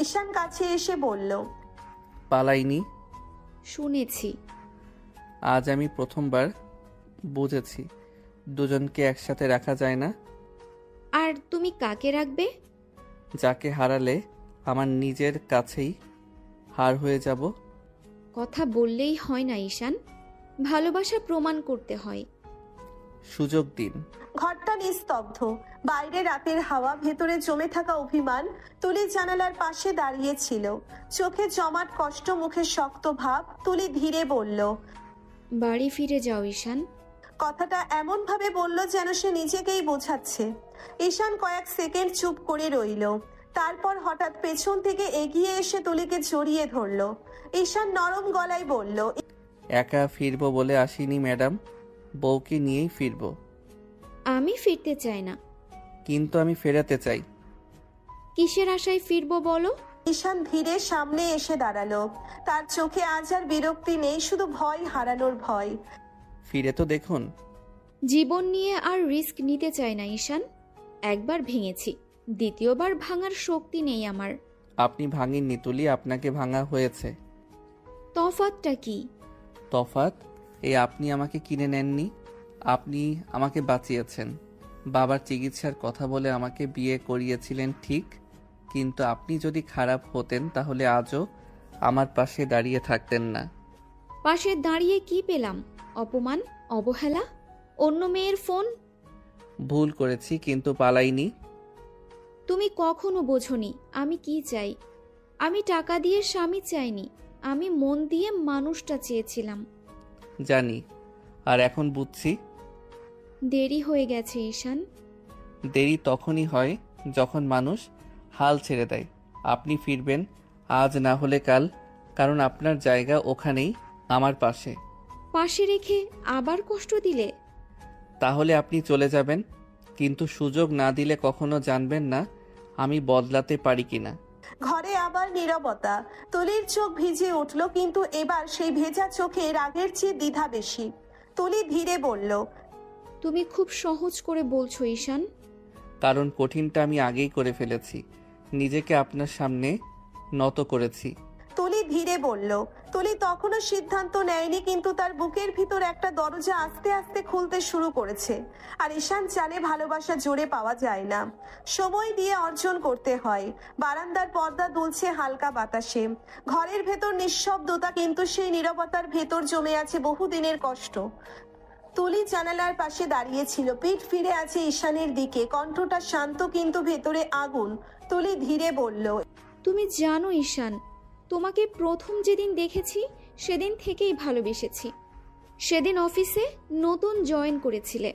ঈশান কাছে এসে বলল, পালাইনি। শুনেছি। আজ আমি প্রথমবার বুঝেছি দুজনকে একসাথে রাখা যায় না। আর তুমি কাকে রাখবে? যাকে হারালে আমার নিজের কাছেই হার হয়ে যাব। কথা বললেই হয় না ঈশান, ভালোবাসা প্রমাণ করতে হয়। সুযোগ দিন। ঘরটা নিস্তব্ধ, বাইরে রাতের হাওয়া, ভেতরে জমে থাকা অভিমান। তুলি জানালার পাশে দাঁড়িয়ে ছিল, চোখে জমাট কষ্ট, মুখে শক্ত ভাব। তুলি ধীরে বলল, বাড়ি ফিরে যাও ঈশান। কথাটা এমন ভাবে বলল যেন সে নিজেকেই বোঝাচ্ছে। ঈশান কয়েক সেকেন্ড চুপ করে রইল, তারপর হঠাৎ পেছন থেকে এগিয়ে এসে তুলিকে জড়িয়ে ধরল। ঈশান নরম গলায় বলল, একা ফিরবো বলে আসিনি ম্যাডাম, বউকে নিয়েই ফিরবো। আমি ফিরতে চাই না। কিন্তু আমি ফেরাতে চাই। কিসের আশায় ফিরবো বলো? ঈশান ধীরে সামনে এসে দাঁড়ালো। তার চোখে আজ আর বিরক্তি নেই, শুধু ভয়, হারানোর ভয়। ফিরে তো দেখুন। জীবন নিয়ে আর রিস্ক নিতে চাই না ঈশান। একবার ভেঙেছি, দ্বিতীয়বার ভাঙার শক্তি নেই আমার। আপনি ভাঙেননি তুলি, আপনাকে ভাঙা হয়েছে। তফাৎটা কি? তফাৎ এই, আপনি আমাকে কিনে নেননি, আপনি আমাকে বাঁচিয়েছেন। বাবার চিকিৎসার কথা বলে আমাকে বিয়ে করিয়েছিলেন ঠিক, কিন্তু আপনি যদি খারাপ হতেন তাহলে আজও আমার পাশে দাঁড়িয়ে থাকতেন না। পাশে দাঁড়িয়ে কি পেলাম? অপমান, অবহেলা, অন্য মেয়ের ফোন। ভুল করেছি কিন্তু পালাইনি। তুমি কখনো বোঝনি আমি কি চাই। আমি টাকা দিয়ে স্বামী চাইনি, আমি মন দিয়ে মানুষটা চেয়েছিলাম। জানি, আর এখন বুঝছি দেরি হয়ে গেছে ঈশান। দেরি তখনই হয় যখন মানুষ হাল ছেড়ে দেয়। আপনি ফিরবেন আজ না হলে কাল, কারণ আপনার জায়গা ওখানেই, আমার পাশে। পাশে রেখে আবার কষ্ট দিলে? তাহলে আপনি চলে যাবেন, কিন্তু সুযোগ না দিলে কখনো জানবেন না আমি বদলাতে পারি কিনা। ঘরে আবার নীরবতা। তুলির চোখ ভিজে উঠল, কিন্তু এবার সেই ভেজা চোখে রাগের চেয়ে দ্বিধা বেশি। তুলি ধীরে বলল, তুমি খুব সহজ করে বলছো ঈশান। কারণ কঠিনটা আমি আগেই করে ফেলেছি, নিজেকে আপনার সামনে নত করেছি। তুলি ধীরে বলল। তুলি তখনও সিদ্ধান্ত নেয়নি, কিন্তু তার বুকের ভিতর একটা দরজা আস্তে আস্তে খুলতে শুরু করেছে। আর ঈশান জানে ভালোবাসা জোরে পাওয়া যায় না, সময় দিয়ে অর্জন করতে হয়। বারান্দার পর্দা দুলছে হালকা বাতাসে। ঘরের ভেতর নিঃশব্দতা, কিন্তু সেই নীরবতার ভেতর জমে আছে বহুদিনের কষ্ট। তুলি জানালার পাশে দাঁড়িয়েছিল, পিঠ ফিরে আছে ঈশানের দিকে, কণ্ঠটা শান্ত কিন্তু ভেতরে আগুন। তুলি ধীরে বলল, তুমি জানো ঈশান, তোমাকে প্রথম যেদিন দেখেছি সেদিন থেকেই ভালোবেসেছি। সেদিন অফিসে নতুন জয়েন করেছিলে,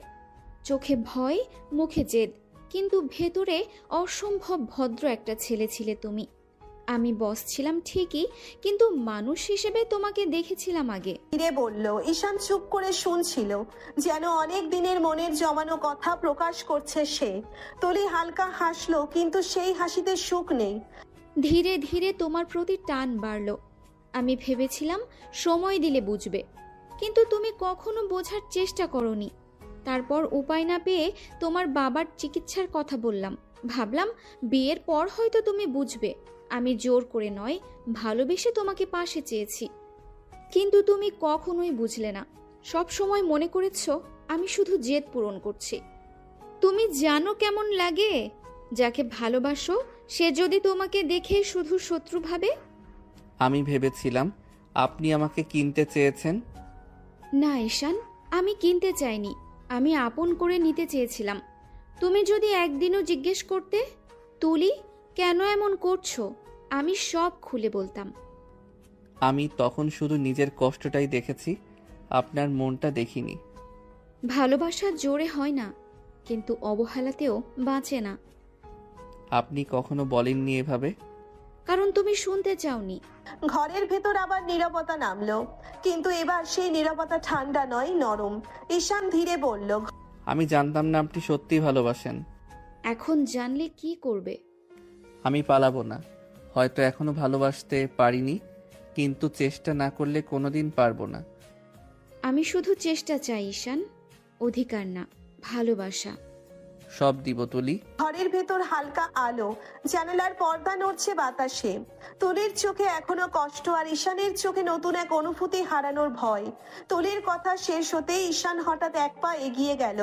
চোখে ভয়, মুখে জেদ, কিন্তু ভেতরে অসম্ভব ভদ্র একটা ছেলে ছিলে তুমি। আমি বস ছিলাম ঠিকই, কিন্তু মানুষ হিসেবে তোমাকে দেখেছিলাম আগে। ধীরে বলল। ঈশান চুপ করে শুনছিল, যেন অনেক দিনের মনের জমানো কথা প্রকাশ করছে সে। তুলি হালকা হাসলো, কিন্তু সেই হাসিতে সুখ নেই। ধীরে ধীরে তোমার প্রতি টান বাড়ল। আমি ভেবেছিলাম সময় দিলে বুঝবে, কিন্তু তুমি কখনো বোঝার চেষ্টা করনি। তারপর উপায় না পেয়ে তোমার বাবার চিকিৎসার কথা বললাম। ভাবলাম বিয়ের পর হয়তো তুমি বুঝবে। আমি জোর করে নয়, ভালোবেসে তোমাকে পাশে চেয়েছি, কিন্তু তুমি কখনোই বুঝলে না। সব সময় মনে করেছো আমি শুধু জেদ পূরণ করছি। তুমি জানো কেমন লাগে যাকে ভালোবাসো সে যদি তোমাকে দেখে শুধু শত্রু ভাবে? আমি ভেবেছিলাম আপনি আমাকে কিনতে চেয়েছেন। না ঈশান, আমি কিনতে চাইনি, আমি আপন করে নিতে চেয়েছিলাম। তুমি যদি একদিনও জিজ্ঞেস করতে, তুলি কেন এমন করছো, আমি সব খুলে বলতাম। আমি তখন শুধু নিজের কষ্টটাই দেখেছি, আপনার মনটা দেখিনি। ভালোবাসা জোরে হয় না, কিন্তু অবহেলাতেও বাঁচে না। আপনি কখনো বলেননি এভাবে। কারণ তুমি শুনতে চাওনি। ঘরের ভেতর আবার নীরবতা নামলো, কিন্তু এবার সেই নীরবতা ঠান্ডা নয়, নরম। ঈশান ধীরে বলল, আমি জানতাম না আপনি সত্যিই ভালোবাসেন। এখন জানলে কি করবে? আমি পালাবো না, হয়তো এখনো ভালোবাসতে পারিনি, কিন্তু চেষ্টা না করলে কোনোদিন পারবো না। আমি শুধু চেষ্টা চাই ঈশান, অধিকার না, ভালোবাসা। সব দিব তুলি। ঘরের ভেতর হালকা আলো, জানালার পর্দা নড়ছে বাতাসে। তুলির চোখে এখনো কষ্ট, আর ঈশানের চোখে নতুন এক অনুভূতি হারানোর ভয়। তুলির কথা শেষ হতেই ঈশান হঠাৎ এক পা এগিয়ে গেল।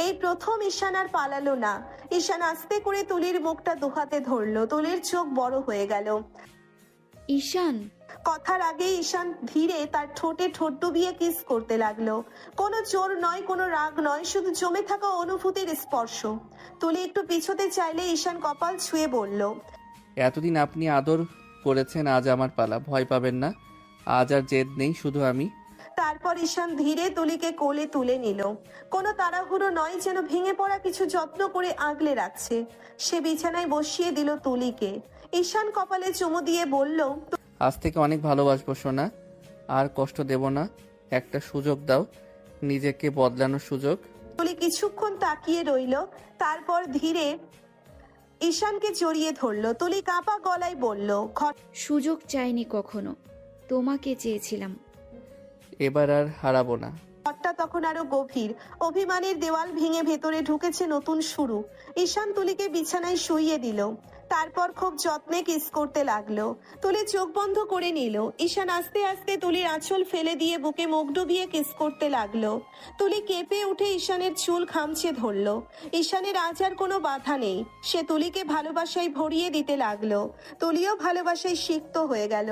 এই প্রথম ঈশান আর পালালো না। ঈশান আস্তে করে তুলির মুখটা দুহাতে ধরলো। তুলির চোখ বড় হয়ে গেল। ঈশান। কথার আগেই ঈশান ধীরে তার ঠোঁটে ঠোঁট ডুবিয়ে কিস করতে লাগলো। কোনো জোর নয়, কোনো রাগ নয়, শুধু জমে থাকা অনুভূতির স্পর্শ। তুলি একটু পিছোতে চাইলে ঈশান কপাল ছুঁয়ে বলল, এতদিন আপনি আদর করেছেন, আজ আমার পালা, ভয় পাবেন না। আজ আর জেদ নেই, শুধু আমি। তারপর ঈশান ধীরে তুলিকে কোলে তুলে নিল। কোনো তাড়াহুড়ো নয়, যেন ভেঙে পড়া কিছু যত্ন করে আগলে রাখছে। সে বিছানায় বসিয়ে দিল তুলিকে। ঈশান কপালে চুমু দিয়ে বলল, আজ থেকে অনেক ভালোবাসবো সোনা, আর কষ্ট দেব না। একটা সুযোগ দাও, নিজেকে বদলানোর সুযোগ। তুলি কিছুক্ষণ তাকিয়ে রইল, তারপর ধীরে ঈশানকে জড়িয়ে ধরলো। তুলি কাঁপা গলায় বলল, সুযোগ চাইনি কখনো, তোমাকে চেয়েছিলাম। এবার আর হারাবো না। ঘরটা তখন আরো গভীর। অভিমানের দেওয়াল ভেঙে ভেতরে ঢুকেছে নতুন শুরু। ঈশান তুলিকে বিছানায় শুইয়ে দিল, তারপর খুব যত্নে কিস করতে লাগলো। তুলি চোখ বন্ধ করে নিল। ঈশান আস্তে আস্তে তুলির আঁচল ফেলে দিয়ে বুকে মুখ ডুবিয়ে কিস করতে লাগলো। তুলি কেঁপে উঠে ঈশানের চুল খামচে ধরলো। ঈশানের আজ আর কোনো বাধা নেই। সে তুলিকে ভালোবাসায় ভরিয়ে দিতে লাগলো। তুলিও ভালোবাসায় সিক্ত হয়ে গেল।